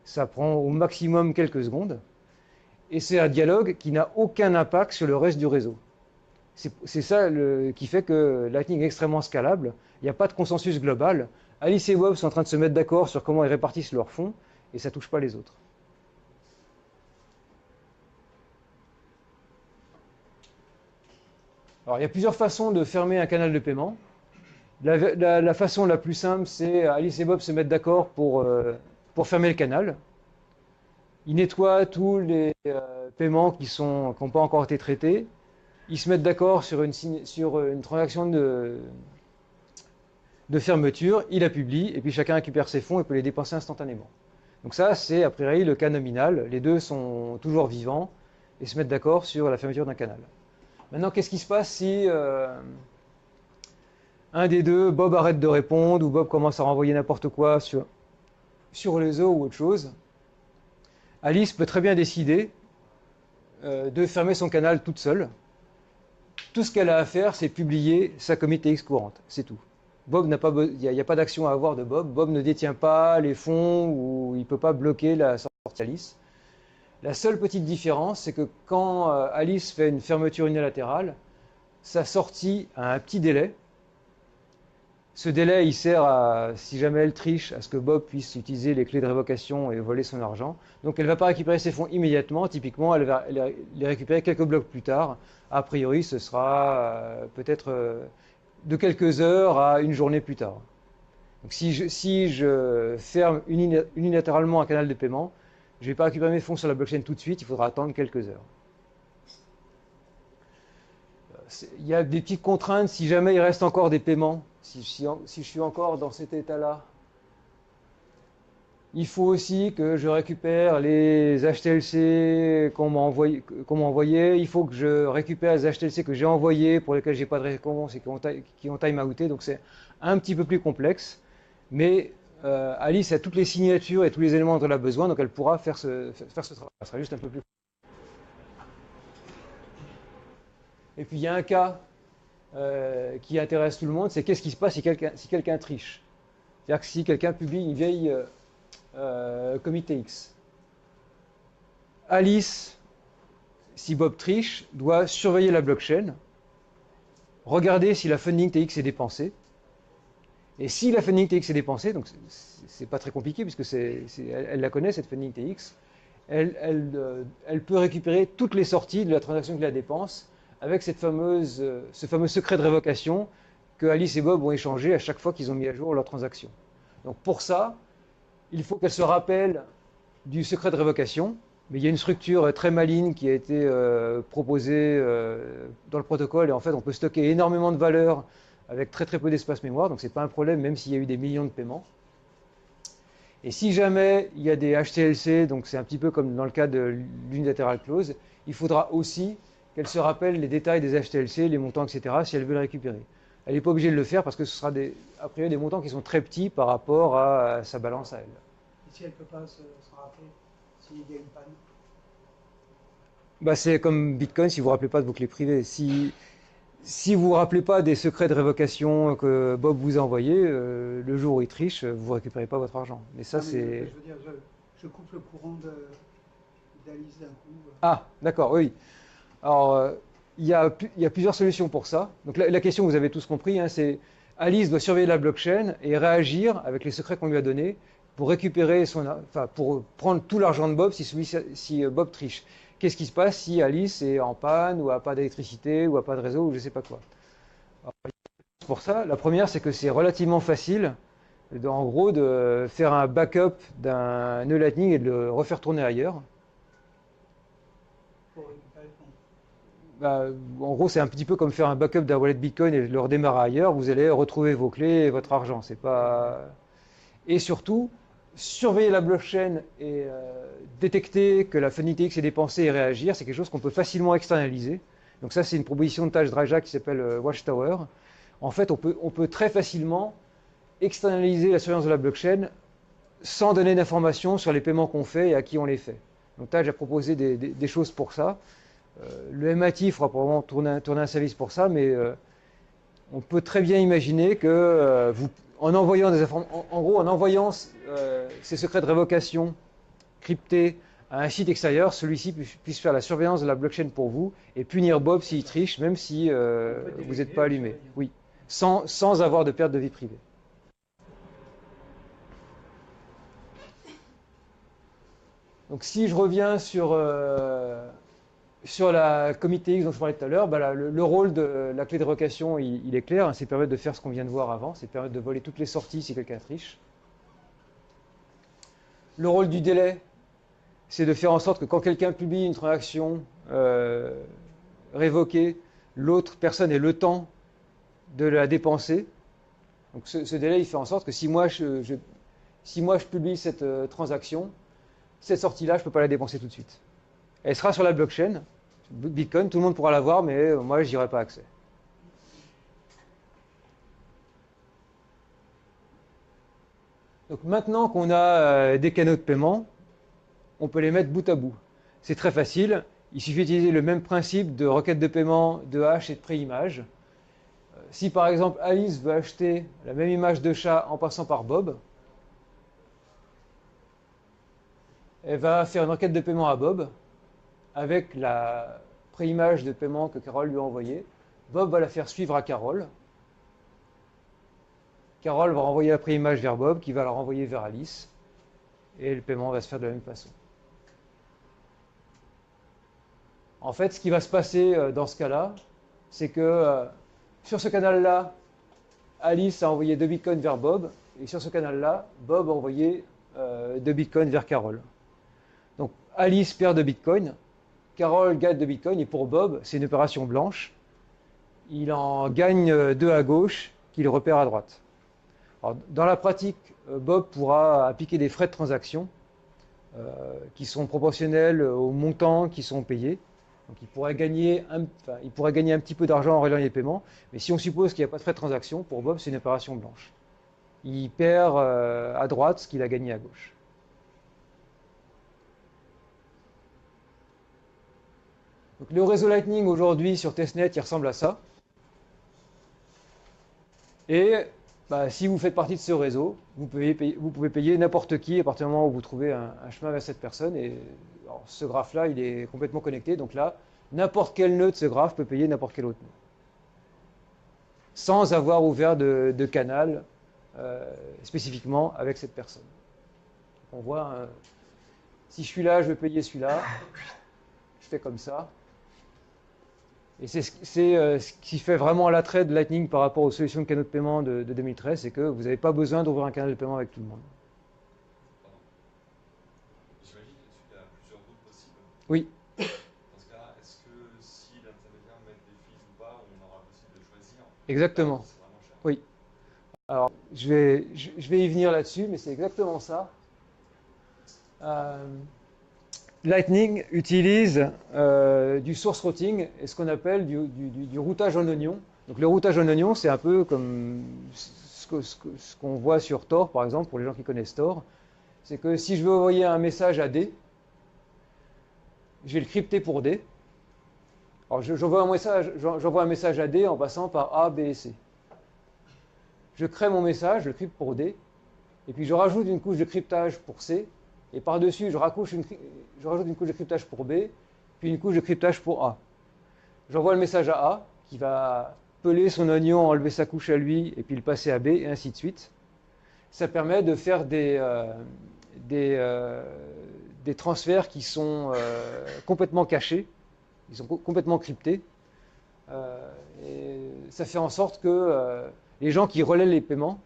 ça prend au maximum quelques secondes. Et c'est un dialogue qui n'a aucun impact sur le reste du réseau. C'est ça qui fait que Lightning est extrêmement scalable. Il n'y a pas de consensus global. Alice et Bob sont en train de se mettre d'accord sur comment ils répartissent leurs fonds, et ça ne touche pas les autres. Alors, il y a plusieurs façons de fermer un canal de paiement. La façon la plus simple, c'est Alice et Bob se mettent d'accord pour fermer le canal. Ils nettoient tous les paiements qui n'ont pas encore été traités. Ils se mettent d'accord sur une transaction de fermeture, ils la publient, et puis chacun récupère ses fonds et peut les dépenser instantanément. Donc ça, c'est a priori le cas nominal. Les deux sont toujours vivants et se mettent d'accord sur la fermeture d'un canal. Maintenant, qu'est-ce qui se passe si un des deux, Bob arrête de répondre, ou Bob commence à renvoyer n'importe quoi sur le réseau ou autre chose? Alice peut très bien décider de fermer son canal toute seule. tout ce qu'elle a à faire, c'est publier sa commit TX courante, c'est tout. Bob n'a pas, il n'y a pas d'action à avoir de Bob. Bob ne détient pas les fonds ou il ne peut pas bloquer la sortie Alice. La seule petite différence, c'est que quand Alice fait une fermeture unilatérale, sa sortie a un petit délai. Ce délai, il sert à, si jamais elle triche, à ce que Bob puisse utiliser les clés de révocation et voler son argent. Donc elle ne va pas récupérer ses fonds immédiatement. Typiquement, elle va les récupérer quelques blocs plus tard. A priori, ce sera peut-être de quelques heures à une journée plus tard. Donc si je ferme unilatéralement un canal de paiement, je ne vais pas récupérer mes fonds sur la blockchain tout de suite, il faudra attendre quelques heures. Il y a des petites contraintes si jamais il reste encore des paiements, si je suis encore dans cet état-là. Il faut aussi que je récupère les HTLC qu'on m'a envoyé. Il faut que je récupère les HTLC que j'ai envoyés pour lesquels j'ai pas de récompense et qui ont time-outé. Donc c'est un petit peu plus complexe. Mais Alice a toutes les signatures et tous les éléments dont elle a besoin, donc elle pourra faire ce travail. Ça sera juste un peu plus. Et puis il y a un cas qui intéresse tout le monde, c'est qu'est-ce qui se passe si quelqu'un triche. C'est-à-dire que si quelqu'un publie une vieille commit TX. Alice, si Bob triche, doit surveiller la blockchain, regarder si la funding TX est dépensée. Et si la funding TX est dépensée, donc c'est pas très compliqué puisque elle la connaît cette funding TX, elle peut récupérer toutes les sorties de la transaction qui la dépense avec ce fameux secret de révocation que Alice et Bob ont échangé à chaque fois qu'ils ont mis à jour leur transaction. Donc pour ça, il faut qu'elle se rappelle du secret de révocation, mais il y a une structure très maligne qui a été proposée dans le protocole, et en fait on peut stocker énormément de valeurs avec très peu d'espace mémoire, donc c'est pas un problème même s'il y a eu des millions de paiements. Et si jamais il y a des HTLC, donc c'est un petit peu comme dans le cas de l'unilateral clause, il faudra aussi qu'elle se rappelle les détails des HTLC, les montants, etc., si elle veut le récupérer. Elle n'est pas obligée de le faire parce que ce sera a priori des montants qui sont très petits par rapport à sa balance à elle. Et si elle ne peut pas se rappeler s'il y a une panne? Bah, c'est comme Bitcoin si vous ne vous rappelez pas de vos clés privées. Si vous ne vous rappelez pas des secrets de révocation que Bob vous a envoyés, le jour où il triche, vous ne récupérez pas votre argent. Mais ça, c'est... Je veux dire, je coupe le courant d'Alice d'un coup. Ah, d'accord, oui. Alors, il y a plusieurs solutions pour ça. Donc la question, vous avez tous compris, hein, c'est Alice doit surveiller la blockchain et réagir avec les secrets qu'on lui a donnés pour récupérer pour prendre tout l'argent de Bob si Bob triche. Qu'est-ce qui se passe si Alice est en panne ou n'a pas d'électricité ou n'a pas de réseau ou je ne sais pas quoi. Alors, pour ça, la première, c'est que c'est relativement facile, en gros, de faire un backup d'un nœud Lightning et de le refaire tourner ailleurs. Bah, en gros, c'est un petit peu comme faire un backup d'un wallet Bitcoin et le redémarrer ailleurs. Vous allez retrouver vos clés et votre argent. C'est pas... Et surtout, surveiller la blockchain et détecter que la funding TX est dépensée et réagir, c'est quelque chose qu'on peut facilement externaliser. Donc ça, c'est une proposition de Taj Draja qui s'appelle Watchtower. En fait, on peut très facilement externaliser la surveillance de la blockchain sans donner d'informations sur les paiements qu'on fait et à qui on les fait. Donc Taj a proposé des choses pour ça. Le MIT fera probablement tourner un service pour ça, mais on peut très bien imaginer que en envoyant ces secrets de révocation cryptés à un site extérieur, celui-ci puisse faire la surveillance de la blockchain pour vous et punir Bob s'il triche, même si vous n'êtes pas allumé. Oui, sans avoir de perte de vie privée. Donc si je reviens sur la commit TX dont je parlais tout à l'heure, bah le rôle de la clé de révocation, il est clair, hein, c'est permettre de faire ce qu'on vient de voir avant, c'est permettre de voler toutes les sorties si quelqu'un triche. Le rôle du délai, c'est de faire en sorte que quand quelqu'un publie une transaction révoquée, l'autre personne ait le temps de la dépenser. Donc ce délai, il fait en sorte que si moi je publie cette transaction, cette sortie-là, je ne peux pas la dépenser tout de suite. Elle sera sur la blockchain, Bitcoin, tout le monde pourra la voir, mais moi, je n'y aurai pas accès. Donc maintenant qu'on a des canaux de paiement, on peut les mettre bout à bout. C'est très facile. il suffit d'utiliser le même principe de requête de paiement de hash et de préimage. Si par exemple Alice veut acheter la même image de chat en passant par Bob, elle va faire une requête de paiement à Bob avec la préimage de paiement que Carole lui a envoyée. Bob va la faire suivre à Carole. Carole va renvoyer la préimage vers Bob, qui va la renvoyer vers Alice. Et le paiement va se faire de la même façon. En fait, ce qui va se passer dans ce cas-là, c'est que sur ce canal-là, Alice a envoyé 2 bitcoins vers Bob, et sur ce canal-là, Bob a envoyé 2 bitcoins vers Carole. Donc Alice perd 2 bitcoins, Carole gagne 2 bitcoins, et pour Bob, c'est une opération blanche. Il en gagne 2 à gauche, qu'il repère à droite. Alors, dans la pratique, Bob pourra appliquer des frais de transaction qui sont proportionnels aux montants qui sont payés. Donc il pourrait gagner un petit peu d'argent en réglant les paiements, mais si on suppose qu'il n'y a pas de frais de transaction, pour Bob, c'est une opération blanche. Il perd à droite ce qu'il a gagné à gauche. Donc, le réseau Lightning aujourd'hui sur testnet, il ressemble à ça. Et si vous faites partie de ce réseau, vous pouvez payer n'importe qui à partir du moment où vous trouvez un chemin vers cette personne. Et alors, ce graphe-là, il est complètement connecté. Donc là, n'importe quel nœud de ce graphe peut payer n'importe quel autre nœud. Sans avoir ouvert de canal spécifiquement avec cette personne. Donc, on voit, si je suis là, je vais payer celui-là. Je fais comme ça. Et c'est ce qui fait vraiment l'attrait de Lightning par rapport aux solutions de canaux de paiement de 2013, c'est que vous n'avez pas besoin d'ouvrir un canal de paiement avec tout le monde. J'imagine qu'il y a plusieurs routes possibles. Oui. Dans ce cas, est-ce que si l'intermédiaire met des fees ou pas, on aura possible de choisir? Exactement. C'est vraiment cher. Oui. Alors, je vais y venir là-dessus, mais c'est exactement ça. Lightning utilise du source routing et ce qu'on appelle du routage en oignon. Donc le routage en oignon, c'est un peu comme ce qu'on voit sur Tor, par exemple, pour les gens qui connaissent Tor. C'est que si je veux envoyer un message à D, je vais le crypter pour D. Alors j'envoie un message à D en passant par A, B et C. Je crée mon message, je le crypte pour D, et puis je rajoute une couche de cryptage pour C. Et par-dessus, je rajoute une couche de cryptage pour B, puis une couche de cryptage pour A. J'envoie le message à A, qui va peler son oignon, enlever sa couche à lui, et puis le passer à B, et ainsi de suite. Ça permet de faire des transferts qui sont complètement cachés, ils sont complètement cryptés. Et ça fait en sorte que les gens qui relaient les paiements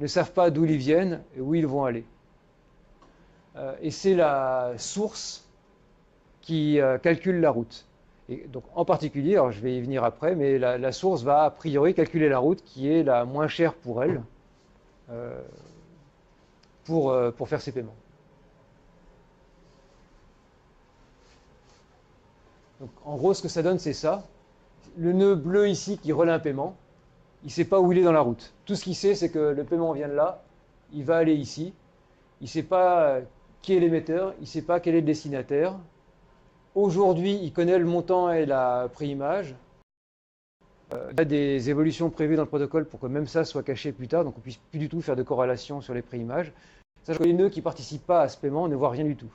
ne savent pas d'où ils viennent et où ils vont aller. Et c'est la source qui calcule la route. Et donc en particulier, alors je vais y venir après, mais la source va a priori calculer la route qui est la moins chère pour elle pour faire ses paiements. Donc en gros, ce que ça donne, c'est ça. Le nœud bleu ici qui relaie un paiement, il ne sait pas où il est dans la route. Tout ce qu'il sait, c'est que le paiement vient de là, il va aller ici. Il ne sait pas qui est l'émetteur, il ne sait pas quel est le destinataire. Aujourd'hui, il connaît le montant et la préimage. Il y a des évolutions prévues dans le protocole pour que même ça soit caché plus tard, donc on ne puisse plus du tout faire de corrélation sur les préimages. Sachant que les nœuds qui ne participent pas à ce paiement ne voient rien du tout.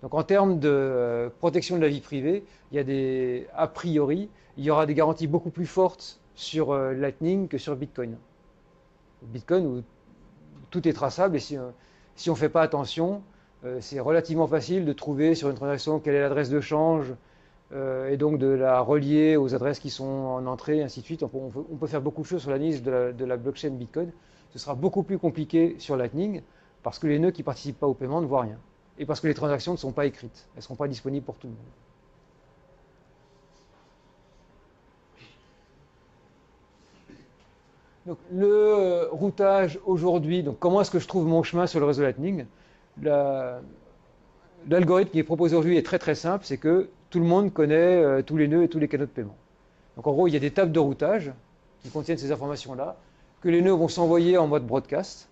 Donc en termes de protection de la vie privée, il y a a priori, il y aura des garanties beaucoup plus fortes sur Lightning que sur Bitcoin. Bitcoin, où tout est traçable, et si on ne fait pas attention, c'est relativement facile de trouver sur une transaction quelle est l'adresse de change, et donc de la relier aux adresses qui sont en entrée, ainsi de suite. On peut faire beaucoup de choses sur l'analyse de la blockchain Bitcoin. Ce sera beaucoup plus compliqué sur Lightning, parce que les nœuds qui ne participent pas au paiement ne voient rien. Et parce que les transactions ne sont pas écrites. Elles ne seront pas disponibles pour tout le monde. Donc, le routage aujourd'hui, donc comment est-ce que je trouve mon chemin sur le réseau Lightning? L'algorithme qui est proposé aujourd'hui est très très simple, c'est que tout le monde connaît tous les nœuds et tous les canaux de paiement. Donc en gros, il y a des tables de routage qui contiennent ces informations-là, que les nœuds vont s'envoyer en mode broadcast,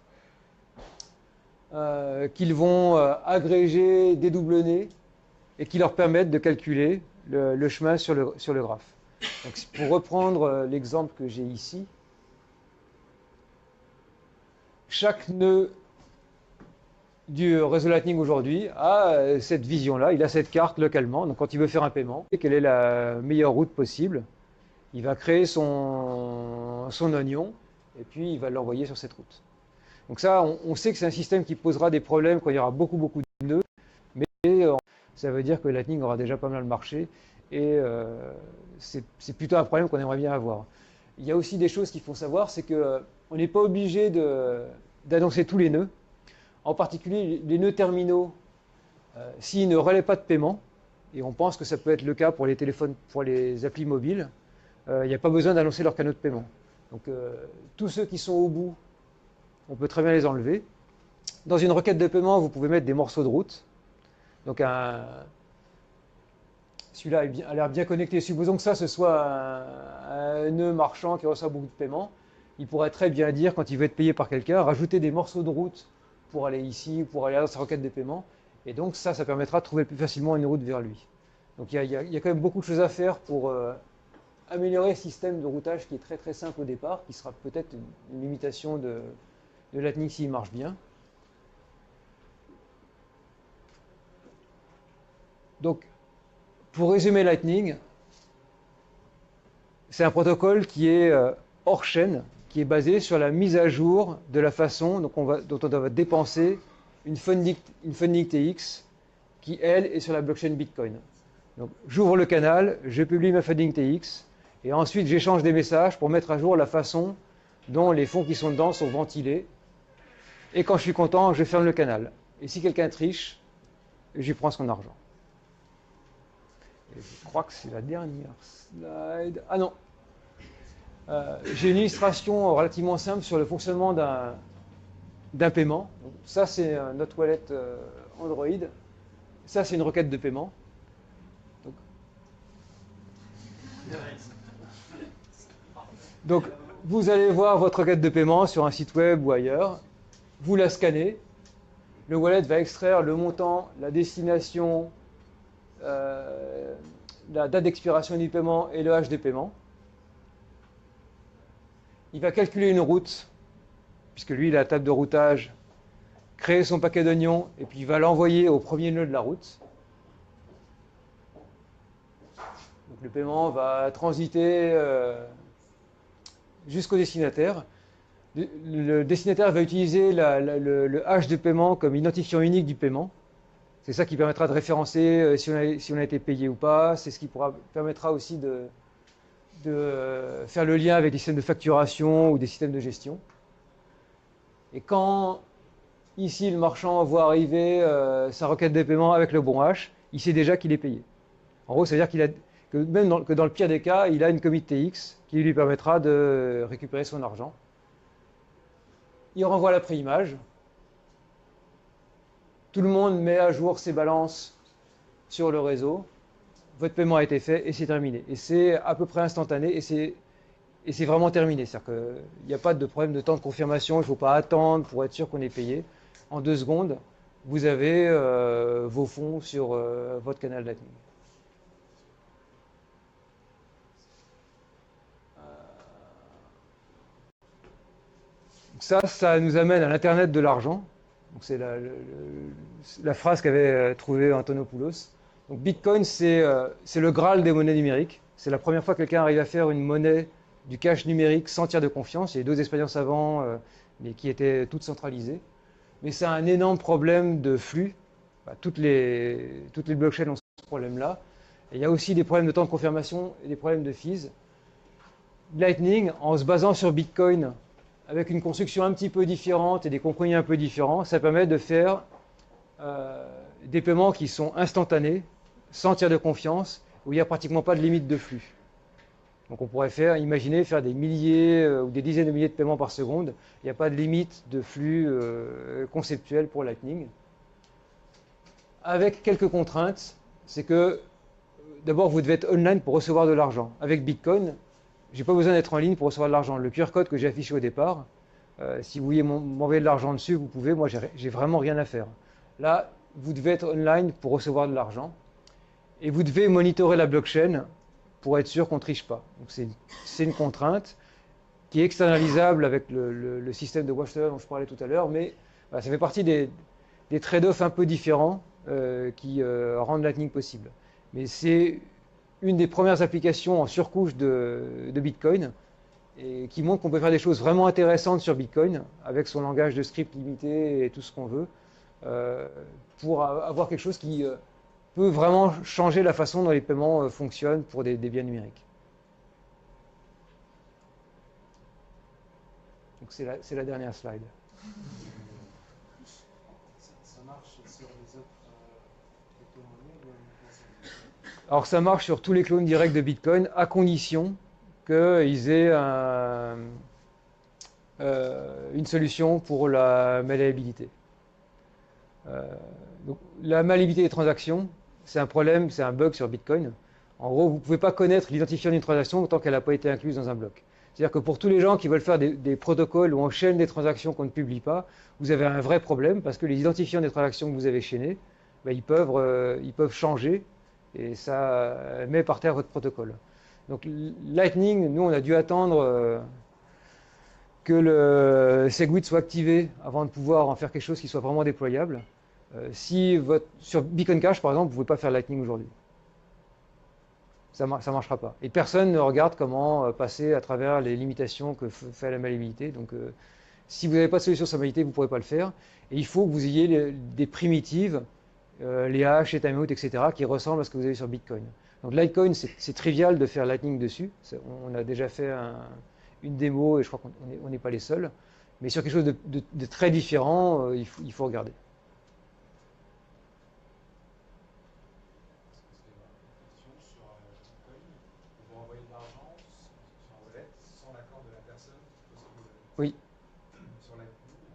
qu'ils vont agréger, dédoublonner, et qui leur permettent de calculer le chemin sur le graphe. Donc, pour reprendre l'exemple que j'ai ici, chaque nœud du réseau Lightning aujourd'hui a cette vision-là, il a cette carte localement. Donc quand il veut faire un paiement, quelle est la meilleure route possible, il va créer son oignon et puis il va l'envoyer sur cette route. Donc ça, on sait que c'est un système qui posera des problèmes quand il y aura beaucoup de nœuds, mais ça veut dire que Lightning aura déjà pas mal marché et c'est plutôt un problème qu'on aimerait bien avoir. Il y a aussi des choses qu'il faut savoir, c'est qu'on n'est pas obligé d'annoncer tous les nœuds. En particulier, les nœuds terminaux, s'ils ne relaient pas de paiement, et on pense que ça peut être le cas pour les téléphones, pour les applis mobiles, il n'y a pas besoin d'annoncer leur canaux de paiement. Donc, tous ceux qui sont au bout, on peut très bien les enlever. Dans une requête de paiement, vous pouvez mettre des morceaux de route. Donc, celui-là a l'air bien connecté. Supposons que ce soit un nœud marchand qui reçoit beaucoup de paiements. Il pourrait très bien dire, quand il veut être payé par quelqu'un, rajouter des morceaux de route pour aller ici, pour aller dans sa requête de paiement. Et donc ça permettra de trouver plus facilement une route vers lui. Donc il y a quand même beaucoup de choses à faire pour améliorer le système de routage qui est très très simple au départ, qui sera peut-être une limitation de Lightning s'il marche bien. Donc pour résumer Lightning, c'est un protocole qui est hors chaîne, qui est basé sur la mise à jour de la façon dont on va dépenser une Funding TX qui, elle, est sur la blockchain Bitcoin. Donc, j'ouvre le canal, je publie ma Funding TX, et ensuite j'échange des messages pour mettre à jour la façon dont les fonds qui sont dedans sont ventilés. Et quand je suis content, je ferme le canal. Et si quelqu'un triche, je lui prends son argent. Et je crois que c'est la dernière slide. Ah non! J'ai une illustration relativement simple sur le fonctionnement d'un paiement. Donc, ça, c'est notre wallet Android. Ça, c'est une requête de paiement. Donc, vous allez voir votre requête de paiement sur un site web ou ailleurs. Vous la scannez. Le wallet va extraire le montant, la destination, la date d'expiration du paiement et le hash des paiements. Il va calculer une route, puisque lui, il a la table de routage, créer son paquet d'oignons, et puis il va l'envoyer au premier nœud de la route. Donc le paiement va transiter jusqu'au destinataire. Le destinataire va utiliser le hash de paiement comme identifiant unique du paiement. C'est ça qui permettra de référencer si on a été payé ou pas. C'est ce qui permettra aussi de faire le lien avec des systèmes de facturation ou des systèmes de gestion. Et quand, ici, le marchand voit arriver sa requête de paiement avec le bon hash, il sait déjà qu'il est payé. En gros, ça veut dire que même dans le pire des cas, il a une commit TX qui lui permettra de récupérer son argent. Il renvoie la préimage. Tout le monde met à jour ses balances sur le réseau. Votre paiement a été fait et c'est terminé. Et c'est à peu près instantané et c'est vraiment terminé. C'est-à-dire qu'il n'y a pas de problème de temps de confirmation, il ne faut pas attendre pour être sûr qu'on est payé. En 2 secondes, vous avez vos fonds sur votre canal Lightning. Ça nous amène à l'Internet de l'argent. C'est la phrase qu'avait trouvée Antonopoulos. Donc Bitcoin, c'est le Graal des monnaies numériques. C'est la première fois que quelqu'un arrive à faire une monnaie du cash numérique sans tiers de confiance. Il y a eu 2 expériences avant, mais qui étaient toutes centralisées. Mais c'est un énorme problème de flux. Toutes les blockchains ont ce problème-là. Et il y a aussi des problèmes de temps de confirmation et des problèmes de fees. Lightning, en se basant sur Bitcoin, avec une construction un petit peu différente et des compromis un peu différents, ça permet de faire des paiements qui sont instantanés, sans tiers de confiance, où il n'y a pratiquement pas de limite de flux. Donc on pourrait imaginer faire des milliers ou des dizaines de milliers de paiements par seconde. Il n'y a pas de limite de flux conceptuel pour Lightning. Avec quelques contraintes, c'est que d'abord vous devez être online pour recevoir de l'argent. Avec Bitcoin, je n'ai pas besoin d'être en ligne pour recevoir de l'argent. Le QR code que j'ai affiché au départ, si vous voulez m'envoyer de l'argent dessus, vous pouvez. Moi, j'ai vraiment rien à faire. Là, vous devez être online pour recevoir de l'argent. et vous devez monitorer la blockchain pour être sûr qu'on ne triche pas. Donc c'est une contrainte qui est externalisable avec le système de Watchtower dont je parlais tout à l'heure, mais voilà, ça fait partie des trade-offs un peu différents qui rendent Lightning possible. Mais c'est une des premières applications en surcouche de Bitcoin et qui montre qu'on peut faire des choses vraiment intéressantes sur Bitcoin avec son langage de script limité et tout ce qu'on veut pour avoir quelque chose qui peut vraiment changer la façon dont les paiements fonctionnent pour des biens numériques. Donc c'est la dernière slide. Ça marche sur les autres crypto-monnaies ou uniquement sur Bitcoin? Alors ça marche sur tous les clones directs de Bitcoin à condition qu'ils aient une solution pour la malléabilité. Donc, la malléabilité des transactions, c'est un problème, c'est un bug sur Bitcoin. En gros, vous ne pouvez pas connaître l'identifiant d'une transaction tant qu'elle n'a pas été incluse dans un bloc. C'est-à-dire que pour tous les gens qui veulent faire des protocoles où on chaîne des transactions qu'on ne publie pas, vous avez un vrai problème parce que les identifiants des transactions que vous avez chaînées, ben, ils peuvent changer et ça met par terre votre protocole. Donc Lightning, nous on a dû attendre que le SegWit soit activé avant de pouvoir en faire quelque chose qui soit vraiment déployable. Sur Bitcoin Cash par exemple, vous ne pouvez pas faire Lightning aujourd'hui. Ça ne marchera pas. Et personne ne regarde comment passer à travers les limitations que fait la malléabilité. Donc si vous n'avez pas de solution sur la malléabilité, vous ne pourrez pas le faire. Et il faut que vous ayez des primitives, les hash, les timeouts, etc., qui ressemblent à ce que vous avez sur Bitcoin. Donc Litecoin, c'est trivial de faire Lightning dessus. On a déjà fait une démo et je crois qu'on n'est pas les seuls. Mais sur quelque chose de très différent, il faut regarder. Sur Bitcoin, vous pouvez envoyer de l'argent sur un wallet sans l'accord de la personne qui possède le wallet. Oui. Sur Lightning,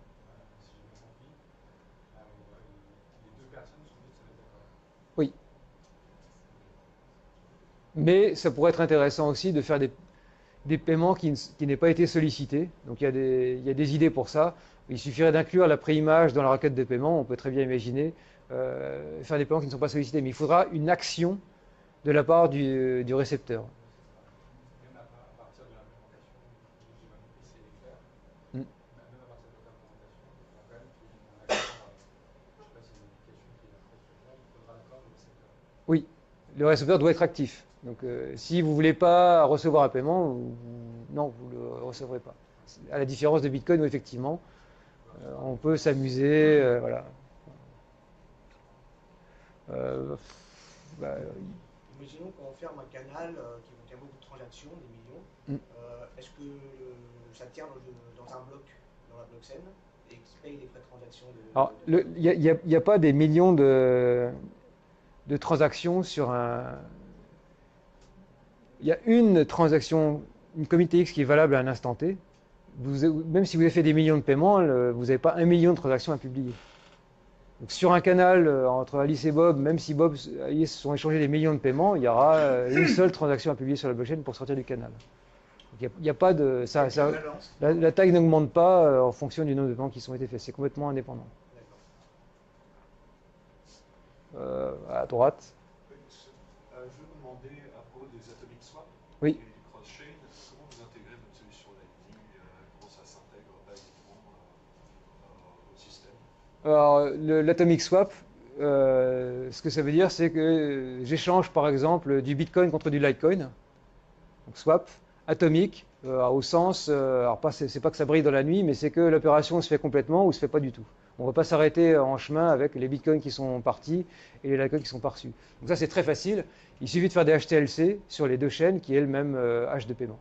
si j'ai bien compris, les deux personnes sont obligées de se mettre d'accord. Oui. Mais ça pourrait être intéressant aussi de faire des paiements qui n'aient pas été sollicités. Donc il y a des idées pour ça. Il suffirait d'inclure la préimage dans la requête de paiement. On peut très bien imaginer faire des paiements qui ne sont pas sollicités. Mais il faudra une action de la part du récepteur. Même à partir de l'implémentation, j'ai bien compris, c'est clair. Mm. Même à partir de votre implémentation, il faudra quand même qu'il y ait un accord. Je ne sais pas si c'est une application qui est après sur ça, il faudra l'accord du récepteur. Oui, le récepteur doit être actif. Donc si vous ne voulez pas recevoir un paiement, non, vous ne le recevrez pas. À la différence de Bitcoin où effectivement, on peut s'amuser. Voilà. Bah, Imaginons qu'on ferme un canal qui a beaucoup de transactions, des millions. Est-ce que ça tient dans un bloc, dans la blockchain, et qui paye les frais de transaction alors, il n'y a pas des millions de transactions sur un... Il y a une transaction, une communauté X qui est valable à un instant T. Même si vous avez fait des millions de paiements, vous n'avez pas 1 million de transactions à publier. Donc sur un canal entre Alice et Bob, même si Bob et Alice se sont échangés des millions de paiements, il y aura une seule transaction à publier sur la blockchain pour sortir du canal. Il n'y a pas de... la taille n'augmente pas en fonction du nombre de paiements qui sont été faits. C'est complètement indépendant. À droite. Je me demandais à propos des atomic swap Oui. et du cross-chain, comment vous intégrez votre solution Lightning, comment ça s'intègre basiquement au système? Alors, l'atomic swap, ce que ça veut dire, c'est que j'échange par exemple du Bitcoin contre du Litecoin. Donc swap, atomique, au sens, alors c'est pas que ça brille dans la nuit, mais c'est que l'opération se fait complètement ou se fait pas du tout. On ne va pas s'arrêter en chemin avec les bitcoins qui sont partis et les Litecoins qui sont pas reçus. Donc ça c'est très facile. Il suffit de faire des HTLC sur les deux chaînes qui est le même hash de paiement.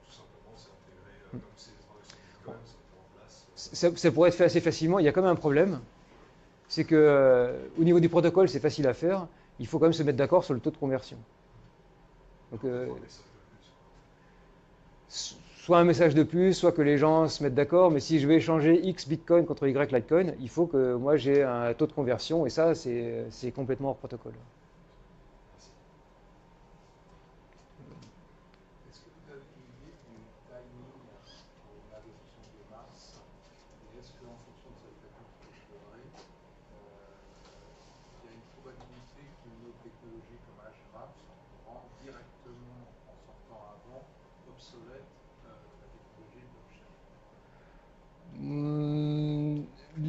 Tout simplement, c'est intégré comme c'est des transactions Bitcoin, ça fait en place. Ça pourrait être fait assez facilement. Il y a quand même un problème. C'est que au niveau du protocole, c'est facile à faire. Il faut quand même se mettre d'accord sur le taux de conversion. Donc, soit un message de plus, soit que les gens se mettent d'accord, mais si je vais échanger X Bitcoin contre Y Litecoin, il faut que moi j'ai un taux de conversion, et ça c'est complètement hors protocole. Est-ce que vous avez une idée du timing pour l'adoption de Mars? Et est-ce qu'en fonction de cette réponse que je donnerai, il y a une probabilité qu'une autre technologie comme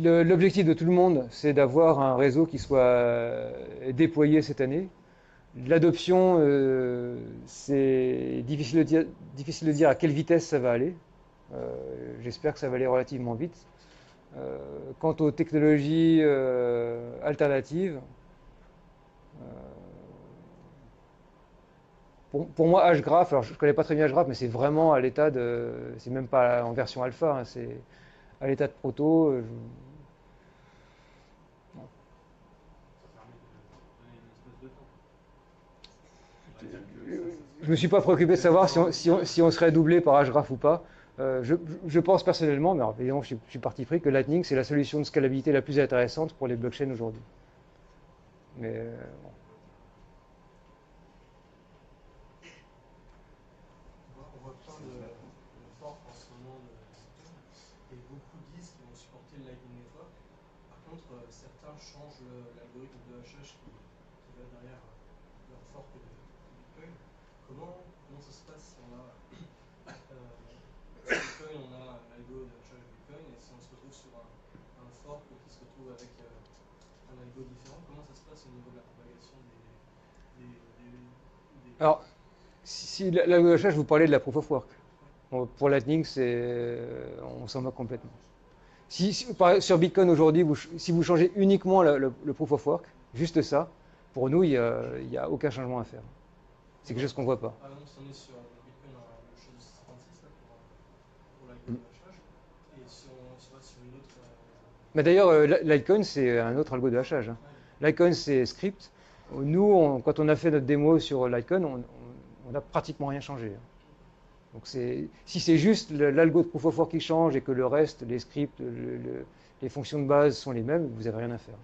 L'objectif de tout le monde, c'est d'avoir un réseau qui soit déployé cette année. L'adoption, c'est difficile de dire à quelle vitesse ça va aller. J'espère que ça va aller relativement vite. Quant aux technologies alternatives, pour moi, hgraph, alors je ne connais pas très bien hgraph, mais c'est vraiment à l'état de. C'est même pas en version alpha, hein, c'est à l'état de proto. Je ne me suis pas préoccupé de savoir si on serait doublé par hgraph ou pas. Je pense personnellement, mais alors, évidemment je suis parti pris, que Lightning c'est la solution de scalabilité la plus intéressante pour les blockchains aujourd'hui. Mais bon. On voit plein de forks en ce moment et beaucoup disent qu'ils vont supporter le Lightning Network. Par contre, certains changent l'algorithme de hachage qui va derrière leur fork de Bitcoin. Comment ça se passe si on a Bitcoin, on a un algo de hachage Bitcoin, et si on se retrouve sur un fork qui se retrouve avec un algo différent, comment ça se passe au niveau de la propagation des... Alors, si l'algo de hachage, vous parlez de la proof of work. Bon, pour Lightning, on s'en moque complètement. Sur Bitcoin aujourd'hui, si vous changez uniquement le proof of work, juste ça, pour nous, il n'y a aucun changement à faire. C'est quelque chose qu'on ne voit pas. Par exemple, si on est sur Bitcoin, le chose de 636 là, pour l'algo de hachage, et si on va sur une autre... Mais d'ailleurs, Litecoin, c'est un autre algo de hachage. Hein. Litecoin, c'est script. Nous, quand on a fait notre démo sur Litecoin, on n'a pratiquement rien changé. Donc si c'est juste l'algo de proof of work qui change et que le reste, les scripts, les fonctions de base sont les mêmes, vous n'avez rien à faire.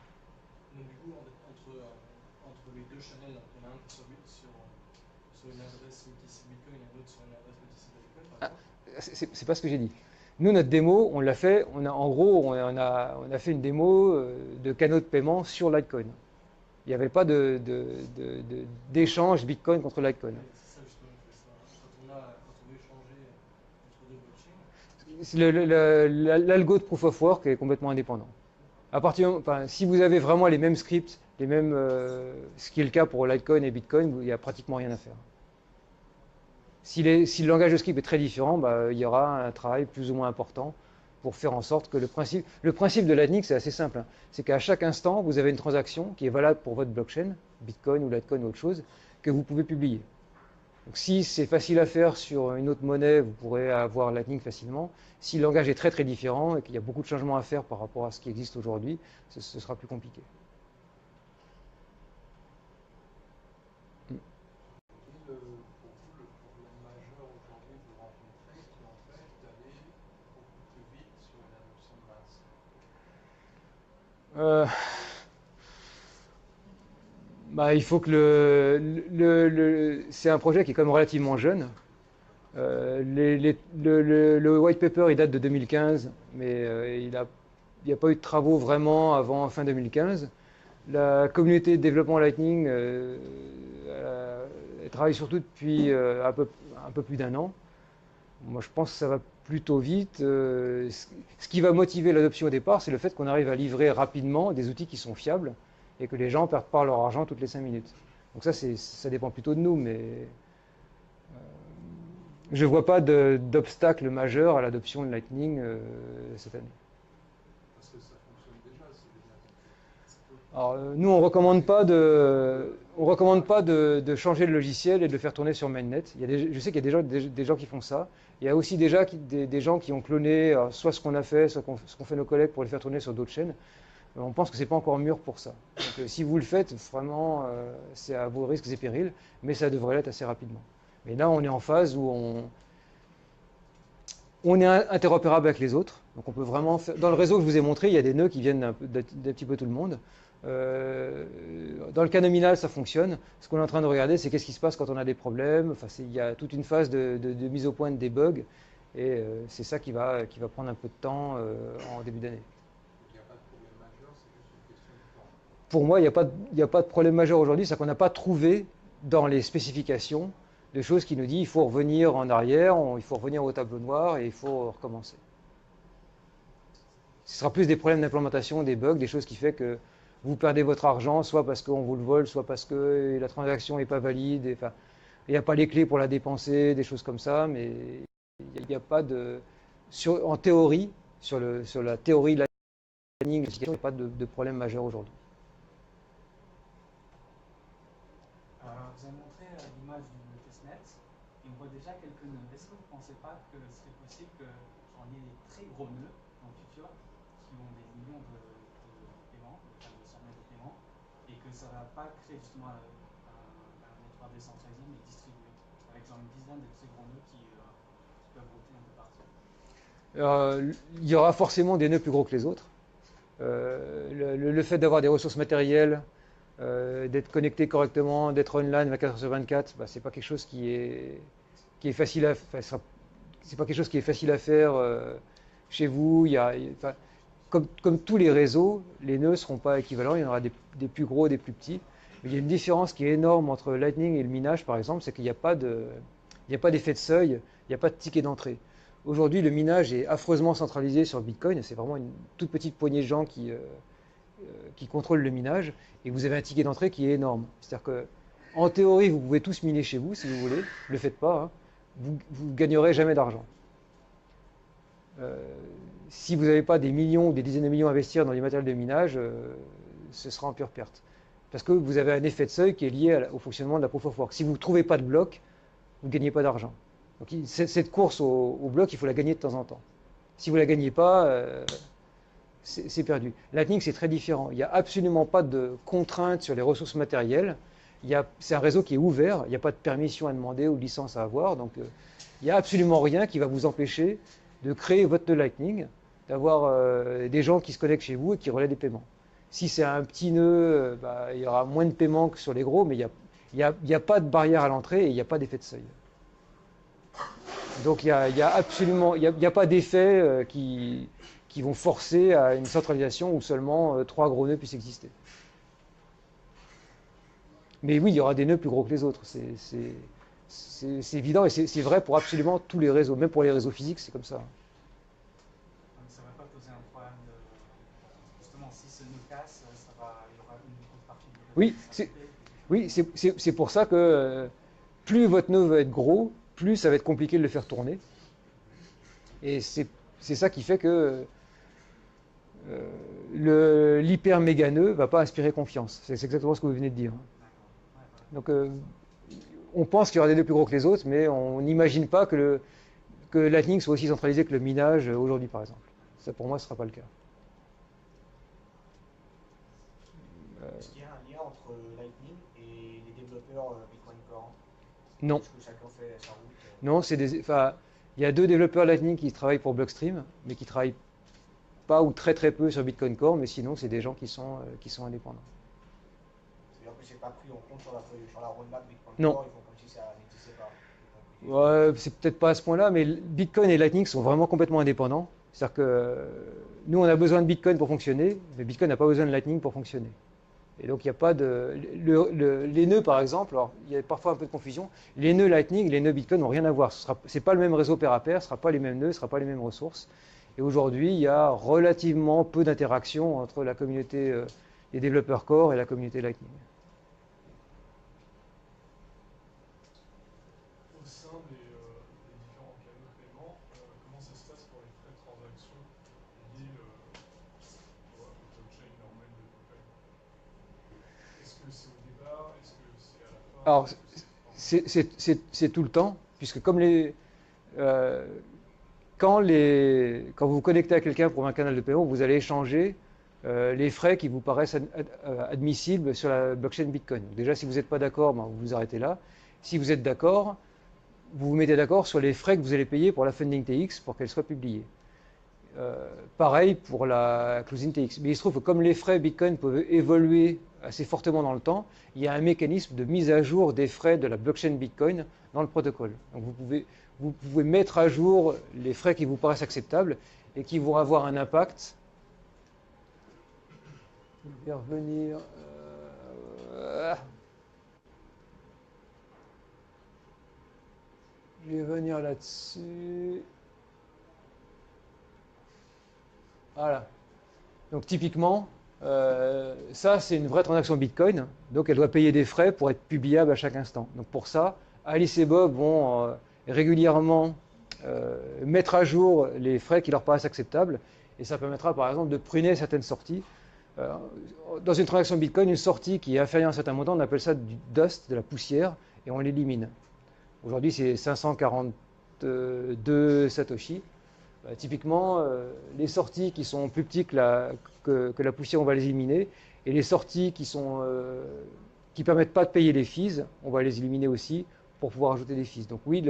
Donc du coup, entre les deux channels, il y en a un qui sur une adresse multisite Bitcoin et un autre sur une adresse multisite Bitcoin, par exemple. C'est pas ce que j'ai dit. Nous, notre démo, on l'a fait, en gros, on a fait une démo de canaux de paiement sur Litecoin. Il n'y avait pas d'échange Bitcoin contre Litecoin. C'est ça justement, quand on veut échanger entre deux blockchains. L'algo de proof of work est complètement indépendant. Si vous avez vraiment les mêmes scripts, ce qui est le cas pour Litecoin et Bitcoin, il n'y a pratiquement rien à faire. Si le langage de script est très différent, il y aura un travail plus ou moins important pour faire en sorte que le principe de Lightning, c'est assez simple. Hein. C'est qu'à chaque instant, vous avez une transaction qui est valable pour votre blockchain, Bitcoin ou Litecoin ou autre chose, que vous pouvez publier. Donc si c'est facile à faire sur une autre monnaie, vous pourrez avoir Lightning facilement. Si le langage est très très différent et qu'il y a beaucoup de changements à faire par rapport à ce qui existe aujourd'hui, ce sera plus compliqué. Il faut que c'est un projet qui est quand même relativement jeune. Le white paper il date de 2015, mais il n'y a pas eu de travaux vraiment avant fin 2015. La communauté de développement Lightning elle travaille surtout depuis un peu plus d'un an. Moi, je pense que ça va plutôt vite. Ce qui va motiver l'adoption au départ, c'est le fait qu'on arrive à livrer rapidement des outils qui sont fiables et que les gens ne perdent pas leur argent toutes les 5 minutes. Donc ça dépend plutôt de nous, mais je ne vois pas d'obstacle majeur à l'adoption de Lightning cette année. Parce que ça fonctionne déjà, c'est déjà. Alors, nous, on recommande pas de changer le logiciel et de le faire tourner sur mainnet. Je sais qu'il y a des gens qui font ça. Il y a aussi déjà des gens qui ont cloné soit ce qu'on a fait, soit ce qu'ont fait nos collègues pour le faire tourner sur d'autres chaînes. On pense que c'est pas encore mûr pour ça. Donc, si vous le faites, vraiment, c'est à vos risques et périls, mais ça devrait l'être assez rapidement. Mais là, on est en phase où on est interopérable avec les autres. Donc on peut vraiment faire... Dans le réseau que je vous ai montré, il y a des nœuds qui viennent d'un petit peu tout le monde. Dans le cas nominal, ça fonctionne. Ce qu'on est en train de regarder, c'est qu'est-ce qui se passe quand on a des problèmes. Enfin, il y a toute une phase de mise au point de debug. Et c'est ça qui va prendre un peu de temps en début d'année. Il n'y a pas de problème majeur, c'est juste une question de temps. Pour moi, il n'y a pas de problème majeur aujourd'hui. C'est qu'on n'a pas trouvé dans les spécifications de choses qui nous disent il faut revenir en arrière, il faut revenir au tableau noir et il faut recommencer. Ce sera plus des problèmes d'implémentation, des bugs, des choses qui fait que vous perdez votre argent, soit parce qu'on vous le vole, soit parce que la transaction n'est pas valide. Enfin, il n'y a pas les clés pour la dépenser, des choses comme ça, mais il n'y a pas de... en théorie, sur la théorie de Lightning, il n'y a pas de problème majeur aujourd'hui. Vous avez montré l'image du testnet, et on voit déjà quelques nœuds. Est-ce que vous ne pensez pas que ce serait possible que j'en ai des très gros nœuds dans le futur, qui ont des millions de paiements, enfin de sommets de paiement, et que ça ne va pas créer justement un network décentralisé, mais distribué, avec genre une dizaine de très gros nœuds qui peuvent router un peu partout? Il y aura forcément des nœuds plus gros que les autres. Le fait d'avoir des ressources matérielles, d'être connecté correctement, d'être online 24 heures sur 24, bah, c'est pas quelque chose qui est facile à c'est pas quelque chose qui est facile à faire chez vous. Comme tous les réseaux, les nœuds ne seront pas équivalents. Il y en aura des plus gros, des plus petits. Mais il y a une différence qui est énorme entre Lightning et le minage, par exemple, c'est qu'il n'y a pas d'effet de seuil, il n'y a pas de ticket d'entrée. Aujourd'hui, le minage est affreusement centralisé sur Bitcoin. C'est vraiment une toute petite poignée de gens qui contrôlent le minage. Et vous avez un ticket d'entrée qui est énorme. C'est-à-dire que, en théorie, vous pouvez tous miner chez vous si vous voulez. Ne le faites pas. Hein. Vous ne gagnerez jamais d'argent. Si vous n'avez pas des millions ou des dizaines de millions à investir dans du matériel de minage, ce sera en pure perte. Parce que vous avez un effet de seuil qui est lié au fonctionnement de la proof of work. Si vous ne trouvez pas de bloc, vous ne gagnez pas d'argent. Donc cette course au bloc, il faut la gagner de temps en temps. Si vous ne la gagnez pas, c'est perdu. Lightning, c'est très différent. Il n'y a absolument pas de contraintes sur les ressources matérielles. C'est un réseau qui est ouvert. Il n'y a pas de permission à demander ou de licence à avoir. Donc, il n'y a absolument rien qui va vous empêcher de créer votre nœud Lightning, d'avoir des gens qui se connectent chez vous et qui relaient des paiements. Si c'est un petit nœud, il y aura moins de paiements que sur les gros, mais il n'y a pas de barrière à l'entrée et il n'y a pas d'effet de seuil. Donc, il n'y a pas d'effet qui vont forcer à une centralisation où seulement 3 gros nœuds puissent exister. Mais oui, il y aura des nœuds plus gros que les autres, c'est évident, et c'est vrai pour absolument tous les réseaux, même pour les réseaux physiques, c'est comme ça. Donc ça ne va pas poser un problème de... Justement, si ce nœud casse, il y aura une grosse partie de... Oui, c'est pour ça que plus votre nœud va être gros, plus ça va être compliqué de le faire tourner. Et c'est ça qui fait que l'hyper méga nœud ne va pas inspirer confiance. C'est exactement ce que vous venez de dire. Donc on pense qu'il y aura des nœuds plus gros que les autres, mais on n'imagine pas que Lightning soit aussi centralisé que le minage aujourd'hui, par exemple. Ça, pour moi, ce ne sera pas le cas. Est-ce qu'il y a un lien entre Lightning et les développeurs Bitcoin Core? Non. Est-ce que chacun fait sa route? Non, il y a 2 développeurs Lightning qui travaillent pour Blockstream, mais qui ne travaillent pas ou très très peu sur Bitcoin Core, mais sinon, c'est des gens qui sont indépendants. C'est-à-dire que c'est pas pris en compte sur la roadmap Bitcoin Non. Core, ils font comme si ça n'existait pas. Ouais, c'est peut-être pas à ce point-là, mais Bitcoin et Lightning sont vraiment complètement indépendants. C'est-à-dire que nous, on a besoin de Bitcoin pour fonctionner, mais Bitcoin n'a pas besoin de Lightning pour fonctionner. Et donc, il n'y a pas de... les nœuds, par exemple, alors, il y a parfois un peu de confusion. Les nœuds Lightning et les nœuds Bitcoin n'ont rien à voir. Ce n'est pas le même réseau pair à pair, ce ne sera pas les mêmes nœuds, ce ne sera pas les mêmes ressources. Et aujourd'hui, il y a relativement peu d'interaction entre la communauté des développeurs Core et la communauté Lightning. Au sein des différents canaux de paiement, comment ça se passe pour les frais de transaction liés au blockchain normal de Bitcoin? Est-ce que c'est au départ? Est-ce que c'est à la fin? Alors, c'est tout le temps, puisque comme quand vous vous connectez à quelqu'un pour un canal de paiement, vous allez échanger les frais qui vous paraissent admissibles sur la blockchain Bitcoin. Donc déjà, si vous n'êtes pas d'accord, vous vous arrêtez là. Si vous êtes d'accord, vous vous mettez d'accord sur les frais que vous allez payer pour la Funding TX pour qu'elle soit publiée. Pareil pour la Closing TX. Mais il se trouve que comme les frais Bitcoin peuvent évoluer assez fortement dans le temps, il y a un mécanisme de mise à jour des frais de la blockchain Bitcoin dans le protocole. Donc vous pouvez mettre à jour les frais qui vous paraissent acceptables et qui vont avoir un impact. Je vais revenir. Je vais venir là-dessus. Voilà. Donc typiquement, ça c'est une vraie transaction Bitcoin, donc elle doit payer des frais pour être publiable à chaque instant. Donc pour ça, Alice et Bob vont régulièrement mettre à jour les frais qui leur paraissent acceptables, et ça permettra par exemple de pruner certaines sorties. Dans une transaction Bitcoin, une sortie qui est inférieure à un certain montant, on appelle ça du dust, de la poussière, et on l'élimine. Aujourd'hui c'est 542 Satoshi. Typiquement, les sorties qui sont plus petites que la poussière, on va les éliminer. Et les sorties qui ne permettent pas de payer les fees, on va les éliminer aussi pour pouvoir ajouter des fees. Donc oui,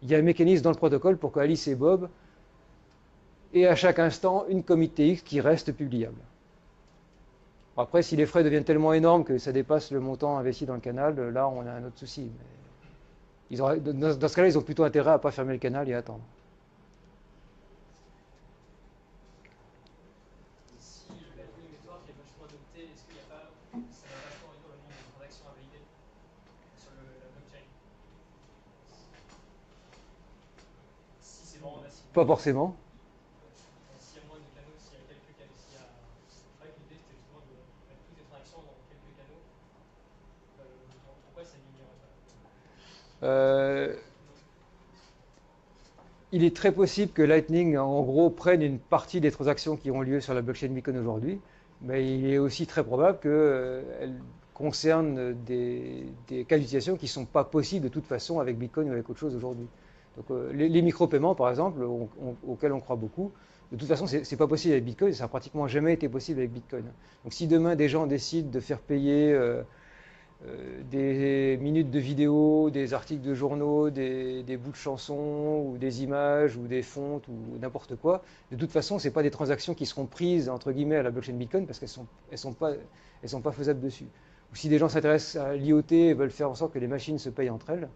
il y a un mécanisme dans le protocole pour qu'Alice et Bob aient à chaque instant une commit TX qui reste publiable. Après, si les frais deviennent tellement énormes que ça dépasse le montant investi dans le canal, là, on a un autre souci. Mais dans ce cas-là, ils ont plutôt intérêt à ne pas fermer le canal et à attendre. Si le Lightning Network est vachement adopté, est-ce qu'il n'y a pas, ça va vachement réduire le nombre de transactions à valider sur la blockchain? Si c'est vraiment massif. Pas forcément. S'il y a moins de canaux, s'il y a quelques canaux, s'il y a... Je croyais que l'idée c'était justement de mettre toutes les transactions dans quelques canaux. Pourquoi ça n'ignorait pas? Il est très possible que Lightning, en gros, prenne une partie des transactions qui ont lieu sur la blockchain Bitcoin aujourd'hui, mais il est aussi très probable qu'elle concerne des cas d'utilisation qui ne sont pas possibles de toute façon avec Bitcoin ou avec autre chose aujourd'hui. Donc les micro-paiements, par exemple, auxquels on croit beaucoup, de toute façon, ce n'est pas possible avec Bitcoin, ça n'a pratiquement jamais été possible avec Bitcoin. Donc si demain des gens décident de faire payer des minutes de vidéo, des articles de journaux, des bouts de chansons, ou des images, ou des fontes, ou n'importe quoi. De toute façon, ce n'est pas des transactions qui seront prises, entre guillemets, à la blockchain Bitcoin, parce qu'elles ne sont pas faisables dessus. Ou si des gens s'intéressent à l'IoT et veulent faire en sorte que les machines se payent entre elles.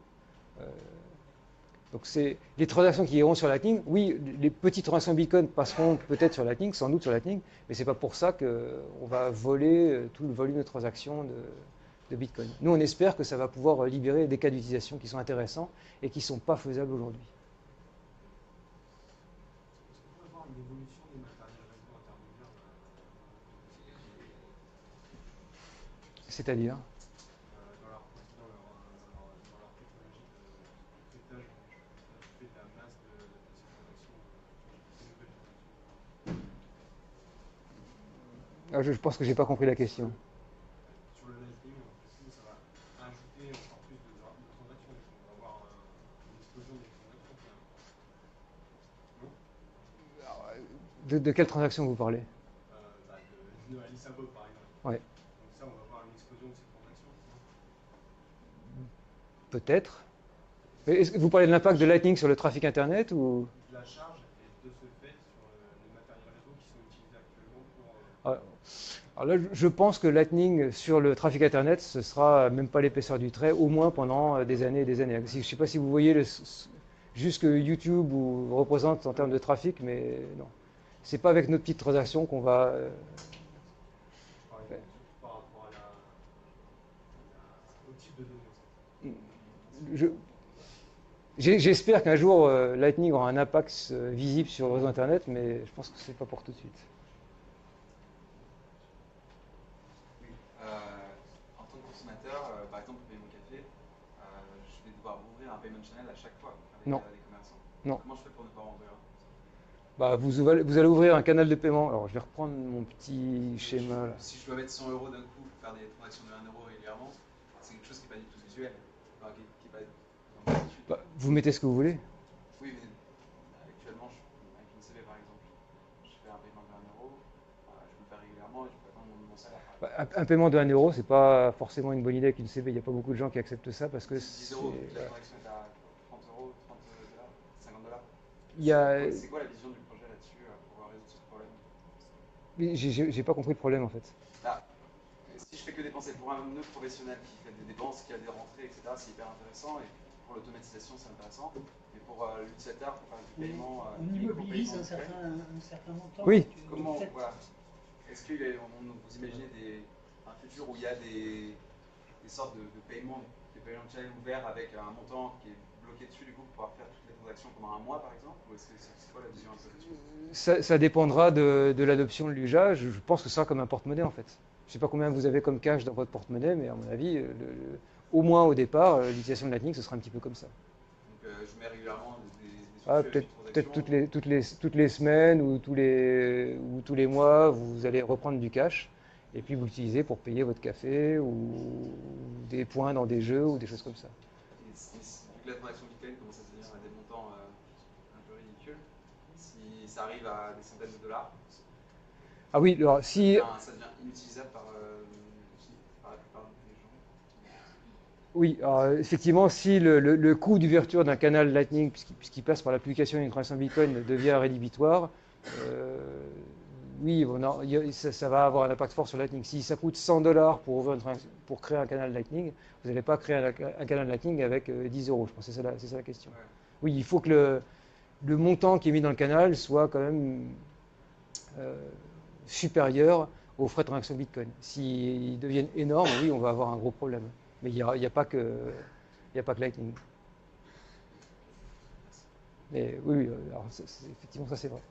Donc c'est les transactions qui iront sur Lightning. Oui, les petites transactions Bitcoin passeront peut-être sur Lightning, sans doute sur Lightning, mais ce n'est pas pour ça qu'on va voler tout le volume de transactions de Bitcoin. Nous, on espère que ça va pouvoir libérer des cas d'utilisation qui sont intéressants et qui ne sont pas faisables aujourd'hui. Est-ce qu'on peut avoir une évolution des matériels réseau intermédiaires C'est-à-dire dans leur technologie de cryptage, tu fais de la masse de ces transactions, ces nouvelles transactions? Je pense que je n'ai pas compris la question. Sur le Lightning, ça va ajouter encore plus de transactions. On va avoir une explosion des transactions finalement. Non? De quelle transaction vous parlez? De Alice Bob par exemple. Ouais. Donc ça, on va avoir une explosion de ces transactions. Peut-être. Mais est-ce que vous parlez de l'impact de Lightning sur le trafic Internet ou... De la charge et de ce fait sur les matériels réseau qui sont utilisés actuellement pour... Alors là, je pense que Lightning sur le trafic Internet, ce sera même pas l'épaisseur du trait, au moins pendant des années et des années. Je ne sais pas si vous voyez juste que YouTube vous représente en termes de trafic, mais non. C'est pas avec nos petites transactions qu'on va... Par rapport au type de données. J'espère qu'un jour Lightning aura un impact visible sur le réseau Internet, mais je pense que c'est pas pour tout de suite. Oui. En tant que consommateur, par exemple, pour payer mon café, je vais devoir ouvrir un payment channel à chaque fois avec Non. les commerçants. Non. Comment je fais pour ne pas en ouvrir un? Bah, vous allez ouvrir un canal de paiement. Alors, je vais reprendre mon petit schéma. Là. Si je dois mettre 100 € d'un coup pour faire des transactions de 1 € régulièrement, c'est quelque chose qui n'est pas du tout visuel. Enfin, qui est pas dans mon habitude. Bah, vous mettez ce que vous voulez. Oui, mais actuellement, avec une CB par exemple, je fais un paiement de 1 €, je le fais régulièrement et je peux attendre mon salaire. Bah, un paiement de 1 €, c'est pas forcément une bonne idée avec une CB. Il n'y a pas beaucoup de gens qui acceptent ça parce que 10 €, la transaction est à 30 €, 30 $, 50 $. C'est quoi la vision du projet là-dessus pour résoudre ce problème? J'ai pas compris le problème en fait. Si je fais que dépenser pour un nœud professionnel qui fait des dépenses, qui a des rentrées, etc., c'est hyper intéressant. Et pour l'automatisation, c'est intéressant. Mais pour l'utilisateur, pour faire du paiement, on immobilise un certain montant. Oui. Comment, voilà. Est-ce que vous imaginez un futur où il y a des sorte de paiement, des paiements de channel ouverts avec un montant qui est bloqué dessus, du coup, pour pouvoir faire toutes les transactions pendant un mois, par exemple? Ou est-ce que c'est quoi la vision un peu là-dessus? Ça dépendra de l'adoption de l'usage. Je pense que ce sera comme un porte-monnaie en fait. Je ne sais pas combien vous avez comme cash dans votre porte-monnaie, mais à mon avis, au moins au départ, l'utilisation de Lightning, ce sera un petit peu comme ça. Donc je mets régulièrement Peut-être toutes les semaines ou tous les mois, vous allez reprendre du cash et puis vous l'utilisez pour payer votre café ou des points dans des jeux ou des choses comme ça. Vu que la transaction Bitcoin commence à devenir à des montants un peu ridicules, si ça arrive à des centaines de dollars, Ah oui, alors si... ça devient inutilisable par la plupart des gens. Oui, alors, effectivement, si le coût d'ouverture d'un canal Lightning, puisqu'il passe par l'application d'une transaction Bitcoin, devient rédhibitoire, oui, ça va avoir un impact fort sur Lightning. Si ça coûte 100 $ pour créer un canal Lightning, vous n'allez pas créer un canal Lightning avec 10 €. Je pense que c'est ça la question. Ouais. Oui, il faut que le montant qui est mis dans le canal soit quand même supérieur aux frais de transaction Bitcoin. S'ils deviennent énormes, oui, on va avoir un gros problème. Mais il n'y a pas que Lightning. Mais oui, alors effectivement, ça c'est vrai.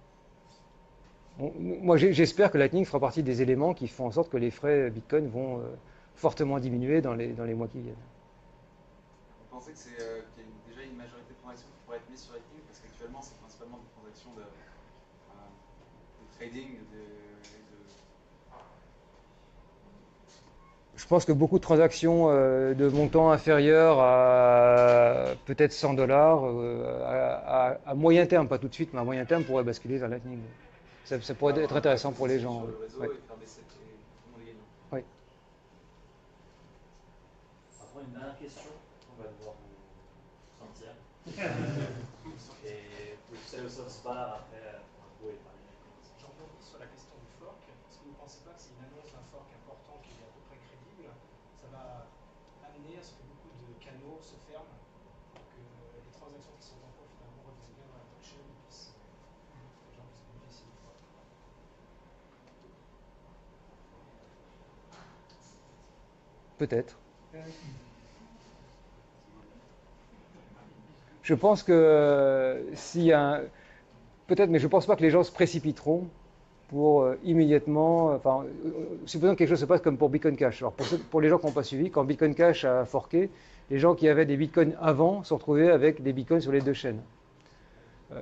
Moi, j'espère que Lightning fera partie des éléments qui font en sorte que les frais Bitcoin vont fortement diminuer dans les mois qui viennent. Vous pensez qu'il y a déjà une majorité de transactions qui pourraient être mises sur Lightning? Parce qu'actuellement, c'est principalement des transactions de trading, Je pense que beaucoup de transactions de montant inférieur à peut-être 100 $, à moyen terme, pas tout de suite, mais à moyen terme, pourraient basculer vers Lightning. Ça pourrait être intéressant pour les gens. sur le réseau Ouais. et faire baisser tout le monde est gagnant. Oui. Après, une dernière question, on va devoir vous sortir. Et vous savez au sauce bar après, vous pouvez parler. J'en rebondis sur la question du fork. Est-ce que vous ne pensez pas que c'est une annonce d'un fork important qui est à peu près crédible? Ça va amener à ce que beaucoup de canaux se ferment, pour que les transactions qui sont en cours finalement reviennent bien dans la blockchain et puissent, les gens puissent bénéficier du fork. Peut-être. Je pense que s'il y a peut-être, mais je ne pense pas que les gens se précipiteront pour immédiatement. Enfin, supposons que quelque chose se passe comme pour Bitcoin Cash. Alors pour les gens qui n'ont pas suivi, quand Bitcoin Cash a forqué, les gens qui avaient des bitcoins avant se sont retrouvés avec des bitcoins sur les deux chaînes.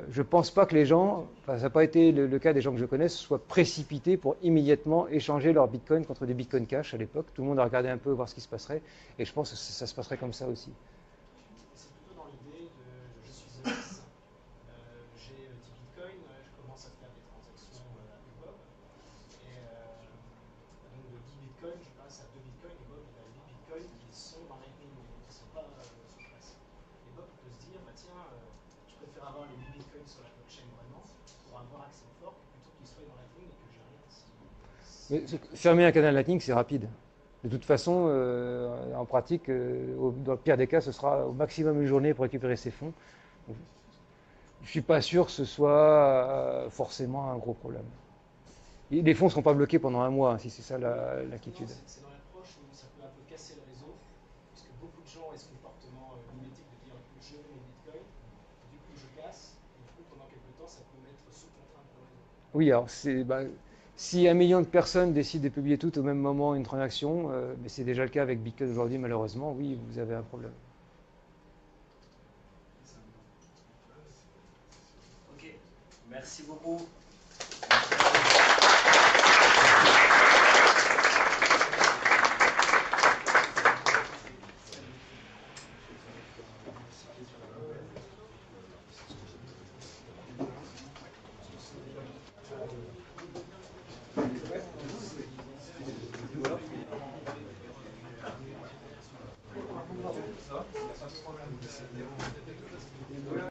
Je ne pense pas que les gens, enfin, ça n'a pas été le cas des gens que je connais, soient précipités pour immédiatement échanger leurs bitcoins contre des Bitcoin Cash à l'époque. Tout le monde a regardé un peu voir ce qui se passerait, et je pense que ça se passerait comme ça aussi. C'est plutôt dans l'idée de je suis Zeus, j'ai 10 bitcoins, je commence à faire des transactions avec Bob, et donc de 10 bitcoins, je passe à 2 bitcoins, et Bob il a 8 bitcoins qui sont dans Lightning, mais qui ne sont pas sur place. Et Bob peut se dire, bah tiens, je préfère avoir les 8 bitcoins sur la blockchain vraiment, pour avoir accès au fork, plutôt qu'ils soient dans Lightning et que j'ai rien. Mais fermer un canal Lightning, c'est rapide. De toute façon, en pratique, dans le pire des cas, ce sera au maximum une journée pour récupérer ses fonds. Donc, je ne suis pas sûr que ce soit forcément un gros problème. Et les fonds ne seront pas bloqués pendant un mois, hein, si c'est ça l'inquiétude. C'est dans l'approche où ça peut un peu casser le réseau, puisque beaucoup de gens ont ce comportement mimétique de dire je veux mes bitcoins, du coup je casse, et du coup pendant quelques temps ça peut mettre sous contrainte le réseau. Oui, alors si 1 million de personnes décident de publier toutes au même moment une transaction, mais c'est déjà le cas avec Bitcoin aujourd'hui malheureusement, oui, vous avez un problème. Ok, merci beaucoup.